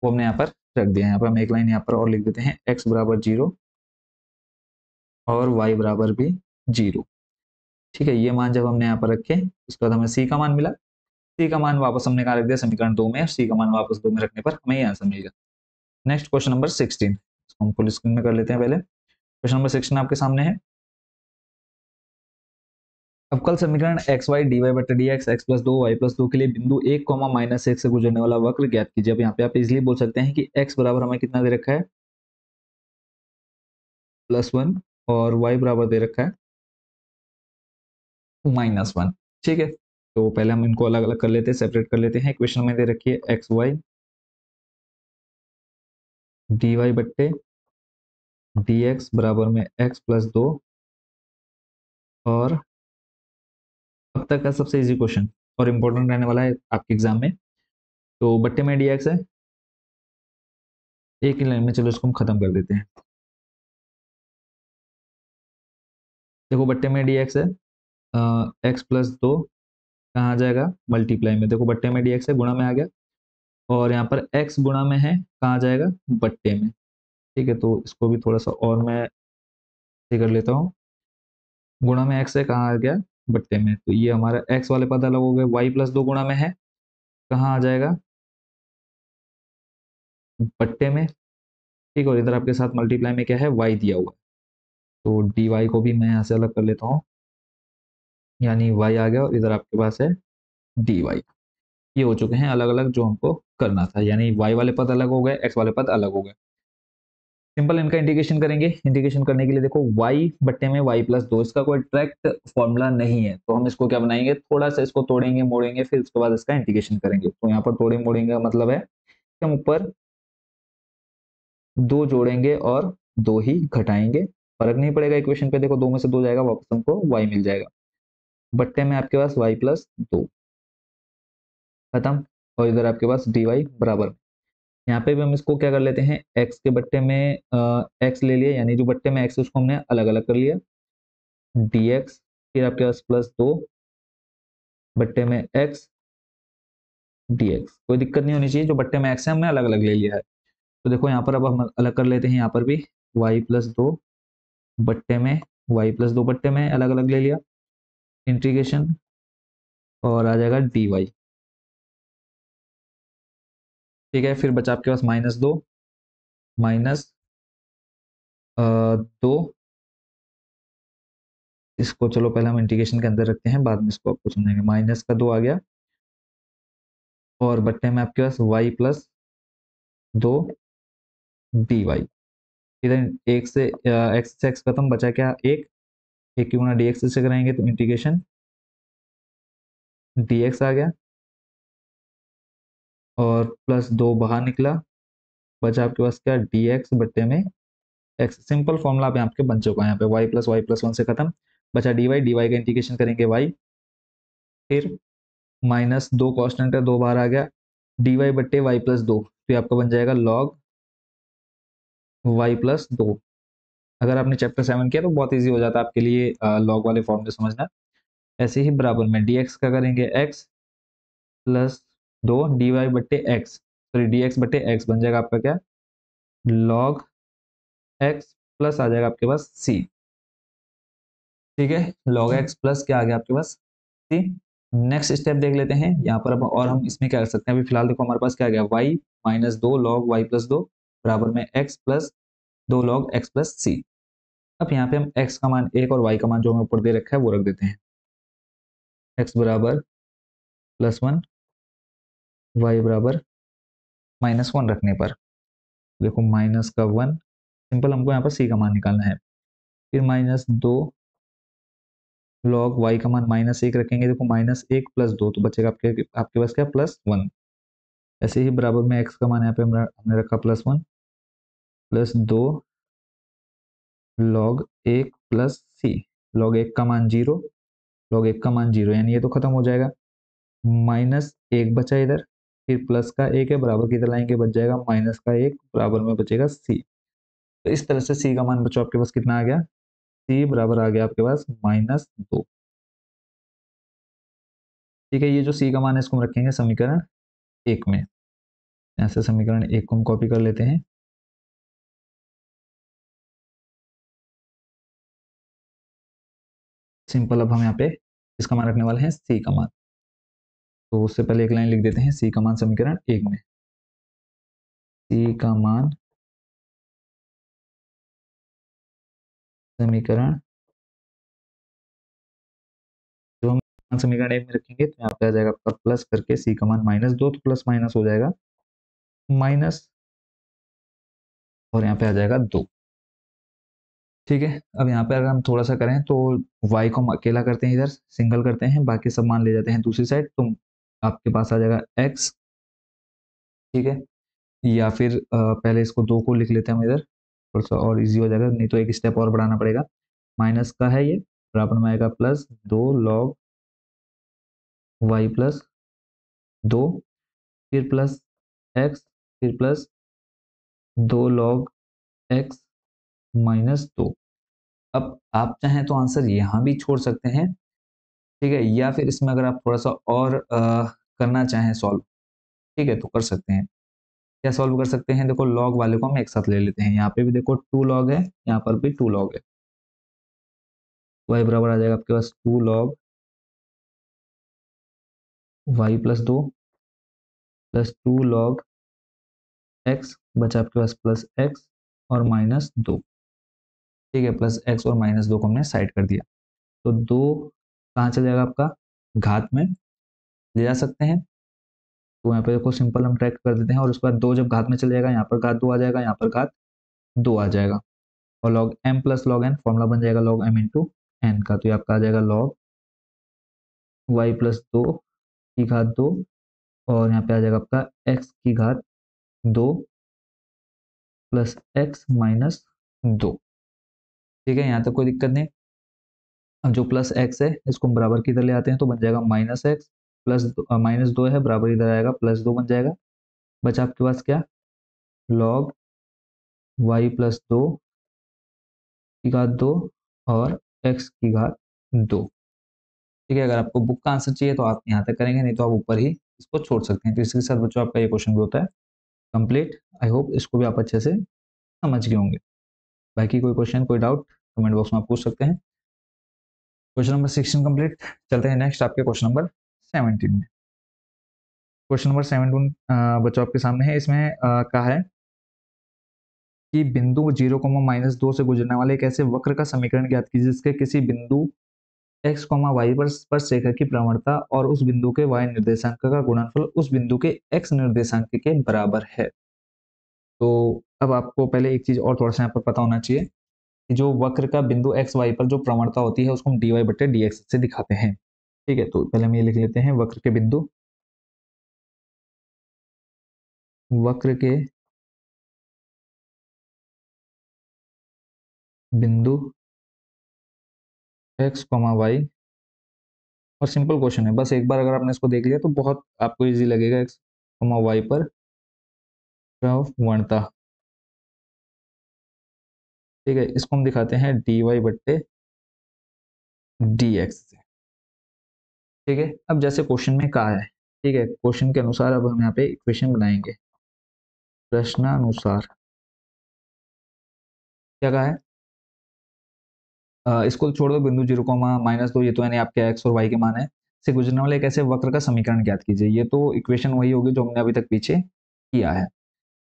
वो हमने यहाँ पर रख दिया। यहाँ पर हम एक लाइन यहाँ पर और लिख देते हैं, एक्स बराबर जीरो और वाई बराबर भी जीरो। ठीक है, ये मान जब हमने यहाँ पर रखे, उसके बाद हमें सी का मान मिला, सी का मान वापस हमने कहा रख दिया समीकरण दो में, और सी का मान वापस दो में रखने पर हमें ये आंसर मिलेगा। नेक्स्ट क्वेश्चन नंबर 16, इसको हम फुल स्क्रीन में कर लेते हैं पहले। क्वेश्चन नंबर 16 आपके सामने है। अब कल समीकरण एक्स वाई डी वाई बटे डी एक्स एक्स प्लस दो वाई प्लस दो के लिए बिंदु एक कॉमा माइनस एक से गुजरने वाला वक्र ज्ञात कीजिए। अब यहाँ पे आप इजिली बोल सकते हैं कि एक्स बराबर हमें कितना दे रखा है, प्लस वन, और वाई बराबर दे रखा है माइनस वन। ठीक है, तो पहले हम इनको अलग अलग कर लेते हैं, सेपरेट कर लेते हैं। इक्वेशन में दे रखी है एक्स वाई डी वाई बट्टे डी एक्स बराबर में एक्स प्लस दो, और अब तक का सबसे इजी क्वेश्चन और इम्पोर्टेंट रहने वाला है आपके एग्जाम में। तो बट्टे में डी एक्स है, एक ही लाइन में, चलो इसको हम खत्म कर देते हैं। देखो बट्टे में डी एक्स है, एक्स प्लस दो कहाँ आ जाएगा, मल्टीप्लाई में, देखो बट्टे में डी एक्स है, गुणा में आ गया, और यहाँ पर एक्स गुणा में है, कहाँ आ जाएगा, बट्टे में। ठीक है, तो इसको भी थोड़ा सा और मैं कर लेता हूँ, गुणा में एक्स है, कहाँ आ गया, बट्टे में, तो ये हमारा एक्स वाले पद अलग हो गए, वाई प्लस दो गुणा में है, कहाँ आ जाएगा, बट्टे में। ठीक है, और इधर आपके साथ मल्टीप्लाई में क्या है, वाई दिया हुआ है, तो डी वाई को भी मैं यहाँ से अलग कर लेता हूँ, यानी वाई आ गया, और इधर आपके पास है डी वाई। ये हो चुके हैं अलग अलग जो हमको करना था, यानी वाई वाले पद अलग हो गए, एक्स वाले पद अलग हो गए। सिंपल इनका इंटीग्रेशन करेंगे। इंटीग्रेशन करने के लिए देखो y बट्टे में y प्लस 2, इसका कोई डायरेक्ट फॉर्मूला नहीं है, तो हम इसको क्या बनाएंगे, थोड़ा सा इसको तोड़ेंगे मोड़ेंगे, फिर उसके बाद इसका इंटीग्रेशन करेंगे। तो यहाँ पर तोड़ेंगे मोड़ेंगे का मतलब है कि हम ऊपर 2 जोड़ेंगे और 2 ही घटाएंगे, फर्क नहीं पड़ेगा इक्वेशन पे। देखो 2 में से 2 जाएगा, वापस हमको y मिल जाएगा, बट्टे में आपके पास y प्लस 2, खत्म। और इधर आपके पास dy बराबर, यहाँ पे भी हम इसको क्या कर लेते हैं, x के बट्टे में x ले लिए, यानी जो बट्टे में x है उसको हमने अलग अलग कर लिया, dx, फिर आपके पास प्लस 2 बट्टे में x dx। कोई दिक्कत नहीं होनी चाहिए, जो बट्टे में x है हमने अलग अलग ले लिया है। तो देखो यहाँ पर अब हम अलग कर लेते हैं, यहाँ पर भी y प्लस 2 बट्टे में बट्टे में अलग अलग ले लिया, इंटीग्रेशन, और आ जाएगा dy। ठीक है, फिर बचा आपके पास -2 माइनस 2, इसको चलो पहले हम इंटीग्रेशन के अंदर रखते हैं, बाद में इसको आपको समझेंगे। माइनस का 2 आ गया, और बट्टे में आपके पास y प्लस 2 dy। इधर एक से x खत्म, बचा क्या, एक, एक की गुना dx से कराएंगे तो इंटीग्रेशन dx आ गया, और प्लस 2 बाहर निकला, बचा आपके पास क्या, dx बट्टे में x। सिंपल फॉर्मूला आप यहाँ पे बन चुका है, यहाँ पे y प्लस 1 से खत्म, बचा dy का इंटीग्रेशन करेंगे y, फिर -2 कॉन्स्टेंट है, 2 बाहर आ गया, dy बट्टे y प्लस 2, फिर आपका बन जाएगा log y प्लस 2। अगर आपने चैप्टर 7 किया तो बहुत ईजी हो जाता है आपके लिए लॉग वाले फॉर्मूले समझना। ऐसे ही बराबर में dx का करेंगे x प्लस 2 dy बट्टे एक्स, सॉरी dx बट्टे एक्स बन जाएगा आपका क्या, log x प्लस आ जाएगा आपके पास c। ठीक है, log x प्लस क्या आ गया आपके पास c। नेक्स्ट स्टेप देख लेते हैं यहाँ पर अब, और हम इसमें क्या कर सकते हैं, अभी फिलहाल देखो हमारे पास क्या आ गया, y -2 log y प्लस 2 बराबर में x plus 2 log x plus c। अब यहाँ पे हम x का मान 1 और y का मान जो हमें ऊपर दे रखा है वो रख देते हैं, x बराबर +1, y बराबर -1 रखने पर देखो माइनस का 1, सिंपल हमको यहाँ पर c का मान निकालना है, फिर -2 log y का मान -1 रखेंगे, देखो -1 प्लस 2 तो बचेगा आपके आपके पास क्या, +1। ऐसे ही बराबर में x का मान यहाँ पे हमने रखा +1, plus 2 log 1 plus c, log 1 का मान 0, log 1 का मान 0, यानी ये तो खत्म हो जाएगा, -1 बचा इधर, फिर प्लस का 1 है, बराबर की तरह लाएंगे, बच जाएगा माइनस का 1, बराबर में बचेगा c। तो इस तरह से c का मान बचो आपके पास कितना आ गया, c बराबर आ गया आपके पास -2। ठीक है, ये जो c का मान है इसको हम रखेंगे समीकरण 1 में, ऐसे समीकरण 1 को हम कॉपी कर लेते हैं। सिंपल, अब हम यहाँ पे इसका मान रखने वाले हैं c का मान, तो उससे पहले एक लाइन लिख देते हैं, c का मान समीकरण 1 में, c का मान समीकरण, जो हम समीकरण 1 में रखेंगे तो यहाँ पे आ जाएगा आपका प्लस करके c का मान -2, तो प्लस माइनस हो जाएगा माइनस, और यहाँ पे आ जाएगा 2। ठीक है, अब यहाँ पे अगर हम थोड़ा सा करें तो y को हम अकेला करते हैं, इधर सिंगल करते हैं, बाकी सब मान ले जाते हैं दूसरी साइड, तो आपके पास आ जाएगा x। ठीक है, या फिर पहले इसको 2 को लिख लेते हैं हम इधर, थोड़ा सा और इजी हो जाएगा, नहीं तो एक स्टेप और बढ़ाना पड़ेगा। माइनस का है ये, बराबर में आएगा +2 log y प्लस 2, फिर प्लस x, फिर प्लस 2 log x -2। अब आप चाहें तो आंसर यहाँ भी छोड़ सकते हैं, ठीक है, या फिर इसमें अगर आप थोड़ा सा और करना चाहें सॉल्व, ठीक है, तो कर सकते हैं। क्या सॉल्व कर सकते हैं, देखो लॉग वाले को हम एक साथ ले लेते हैं, यहाँ पे भी देखो 2 log है, यहाँ पर भी 2 log है, y बराबर आ जाएगा आपके पास 2 log y plus 2 plus 2 log x, बचा आपके पास प्लस x और -2। ठीक है, प्लस x और -2 को हमने साइड कर दिया, तो 2 कहाँ चल जाएगा आपका, घात में ले जा सकते हैं, तो यहाँ पे देखो सिंपल हम ट्रैक कर देते हैं, और उसके बाद 2 जब घात में चले जाएगा, यहाँ पर घात 2 आ जाएगा, यहाँ पर घात 2 आ जाएगा। और log m plus log n formula बन जाएगा लॉग एम इंटू एन का, तो ये आपका आ जाएगा लॉग वाई प्लस 2 की घात 2, और यहाँ पे आ जाएगा आपका एक्स की घात 2 प्लस एक्स माइनस 2। ठीक है, यहाँ तक कोई दिक्कत नहीं। अब जो प्लस एक्स है इसको हम बराबर की इधर ले आते हैं, तो बन जाएगा माइनस एक्स प्लस माइनस 2 है बराबर इधर आएगा प्लस 2 बन जाएगा। बचा आपके पास क्या, लॉग वाई प्लस 2 की घात 2 और एक्स की घात 2। ठीक है, अगर आपको बुक का आंसर चाहिए तो आप यहाँ तक करेंगे, नहीं तो आप ऊपर ही इसको छोड़ सकते हैं। तो इसके साथ बच्चों आपका ये क्वेश्चन भी होता है कंप्लीट। आई होप इसको भी आप अच्छे से समझ गए होंगे। बाकी कोई क्वेश्चन कोई डाउट कमेंट बॉक्स में आप पूछ सकते हैं। Question number 16 complete. चलते हैं नेक्स्ट आपके क्वेश्चन नंबर 17 में। क्वेश्चन नंबर 17 बच्चों आपके सामने है। इसमें कहा है कि बिंदु 0, -2 से गुजरने वाले एक ऐसे वक्र का समीकरण ज्ञात कीजिए जिसके किसी बिंदु x, y पर स्पर्श रेखा की प्रवणता और उस बिंदु के y निर्देशांक का गुणनफल उस बिंदु के x निर्देशांक के बराबर है। तो अब आपको पहले एक चीज और थोड़ा सा यहाँ पर पता होना चाहिए कि जो वक्र का बिंदु x y पर जो प्रवणता होती है उसको हम dy बटे dx से दिखाते हैं। ठीक है, तो पहले हम ये लिख लेते हैं, वक्र के बिंदु x, y, और सिंपल क्वेश्चन है, बस एक बार अगर आपने इसको देख लिया तो बहुत आपको इजी लगेगा। x, y पर प्रवणता, ठीक है, इसको हम दिखाते हैं dy बट्टे dx से। ठीक है, अब जैसे क्वेश्चन में कहा है, ठीक है, क्वेश्चन के अनुसार अब हम यहाँ पे इक्वेशन बनाएंगे। प्रश्नानुसार क्या कहा है, इसको छोड़ दो, बिंदु 0, -2 ये तो यानी आपके एक्स और वाई के मान है, से गुजरने वाले एक ऐसे वक्र का समीकरण ज्ञात कीजिए। ये तो इक्वेशन वही होगी जो हमने अभी तक पीछे किया है।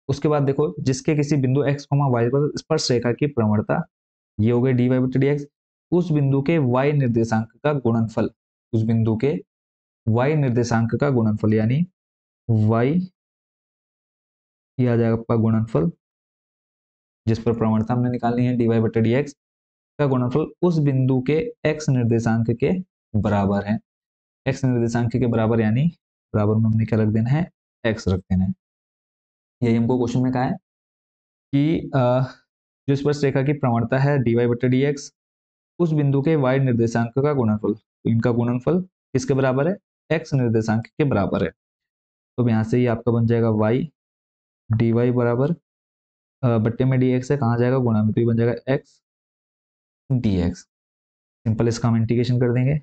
उसके बाद देखो, जिसके किसी बिंदु x, y पर स्पर्श रेखा की प्रवणता, ये हो गई dy बटे dx, उस बिंदु के y निर्देशांक का गुणनफल, उस बिंदु के y निर्देशांक का गुणनफल यानी y, ये आ जाएगा आपका गुणनफल जिस पर प्रवणता हमने निकालनी है dy बटे dx का गुणनफल उस बिंदु के x निर्देशांक के बराबर है। x निर्देशांक के बराबर यानी बराबर में हमने क्या रख देना है, x रख देना है। यही हमको क्वेश्चन में कहा है कि जो स्पर्श रेखा की प्रवणता है dy बटे dx, उस बिंदु के y निर्देशांक का गुणनफल, तो इनका गुणनफल किसके बराबर है, x निर्देशांक के बराबर है। तो यहाँ से ये आपका बन जाएगा y dy बराबर बट्टे में dx है, कहाँ जाएगा गुणा में, तो ये बन जाएगा x dx। सिंपल इसका हम इंटीग्रेशन कर देंगे,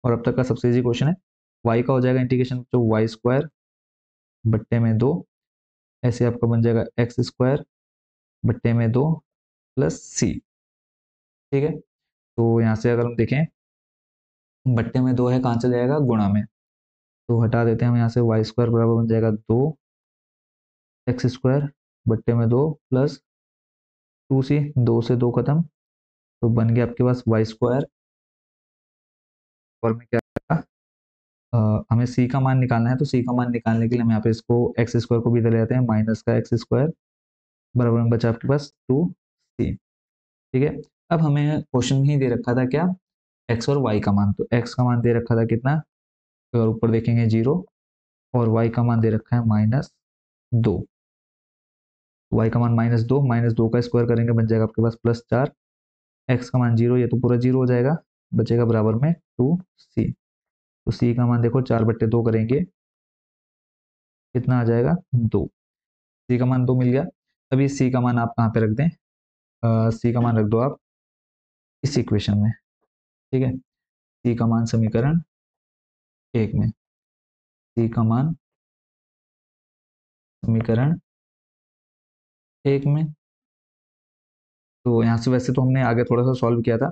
और अब तक का सबसे इजी क्वेश्चन है। y का हो जाएगा इंटीग्रेशन तो वाई स्क्वायर बट्टे में 2, ऐसे आपका बन जाएगा एक्स स्क्वायर बट्टे में 2 प्लस सी। ठीक है, तो यहाँ से अगर हम देखें, बट्टे में 2 है, कहाँ चला जाएगा गुणा में, तो हटा देते हैं हम यहाँ से, वाई स्क्वायर बराबर बन जाएगा 2 एक्स स्क्वायर बट्टे में 2 प्लस 2c, 2 से 2 खत्म, तो बन गया आपके पास वाई स्क्वायर, और में क्या हमें c का मान निकालना है, तो c का मान निकालने के लिए हम यहाँ पे इसको एक्स स्क्वायर को भी इधर ले आते हैं, माइनस का एक्स स्क्वायर बराबर में बचा आपके पास 2c। ठीक है, अब हमें क्वेश्चन में ही दे रखा था क्या, x और y का मान, तो x का मान दे रखा था कितना, तो अगर ऊपर देखेंगे 0, और y का मान दे रखा है -2। y का मान -2, -2 का स्क्वायर करेंगे बन जाएगा आपके पास +4, x का मान 0, ये तो पूरा 0 हो जाएगा, बचेगा बराबर में 2c। तो c का मान देखो 4 बट्टे 2 करेंगे, कितना आ जाएगा 2, c का मान 2 मिल गया। अभी c का मान आप कहाँ पे रख दें, c का मान रख दो आप इस इक्वेशन में। ठीक है, c का मान समीकरण 1 में, c का मान समीकरण 1 में, तो यहाँ से वैसे तो हमने आगे थोड़ा सा सॉल्व किया था,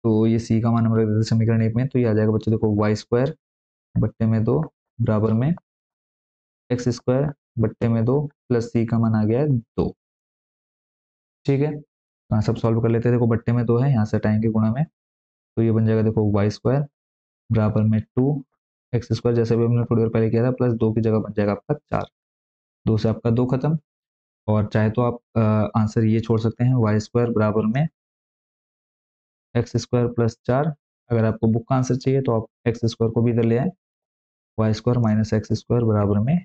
तो ये c का मान हम रख देते समीकरण 1 में, तो ये आ जाएगा बच्चों देखो वाई स्क्वायर बट्टे में 2 बराबर में एक्स स्क्वायर बट्टे में 2 प्लस c का मान आ गया है 2। ठीक है, तो यहाँ सब सॉल्व कर लेते हैं, देखो बट्टे में 2 है, यहाँ से हटाएंगे गुणा में, तो ये बन जाएगा देखो वाई स्क्वायर बराबर में 2 एक्स स्क्वायर, जैसे भी हमने थोड़ी देर पहले किया था, प्लस 2 की जगह बन जाएगा आपका 4, 2 से आपका 2 खत्म, और चाहे तो आप आंसर ये छोड़ सकते हैं, वाई स्क्वायर बराबर में एक्स स्क्वायर प्लस 4। अगर आपको बुक का आंसर चाहिए तो आप एक्स स्क्वायर को भी इधर ले आए, y square minus x square बराबर में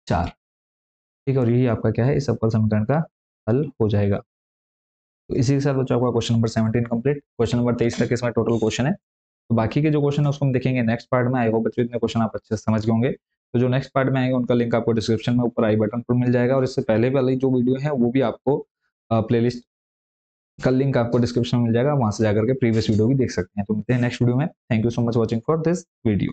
4। ठीक है, और यही आपका क्या है, इस अवकल समीकरण का हल हो जाएगा। तो इसी के साथ बच्चों आपका question number 17 complete. Question number 23 तक इसमें टोटल क्वेश्चन है। तो बाकी के जो क्वेश्चन है उसको हम देखेंगे नेक्स्ट पार्ट में। आई होप बच्चों इतने क्वेश्चन आप अच्छे से समझ गए होंगे। तो जो नेक्स्ट पार्ट में आएंगे उनका लिंक आपको डिस्क्रिप्शन में ऊपर आई बटन पर मिल जाएगा, और इससे पहले वाली जो वीडियो है वो भी आपको प्लेलिस्ट का लिंक आपको डिस्क्रिप्शन में मिल जाएगा, वहां से जाकर के प्रीवियस वीडियो भी देख सकते हैं। तो मिलते हैं नेक्स्ट वीडियो में। Thank you so much watching for this video.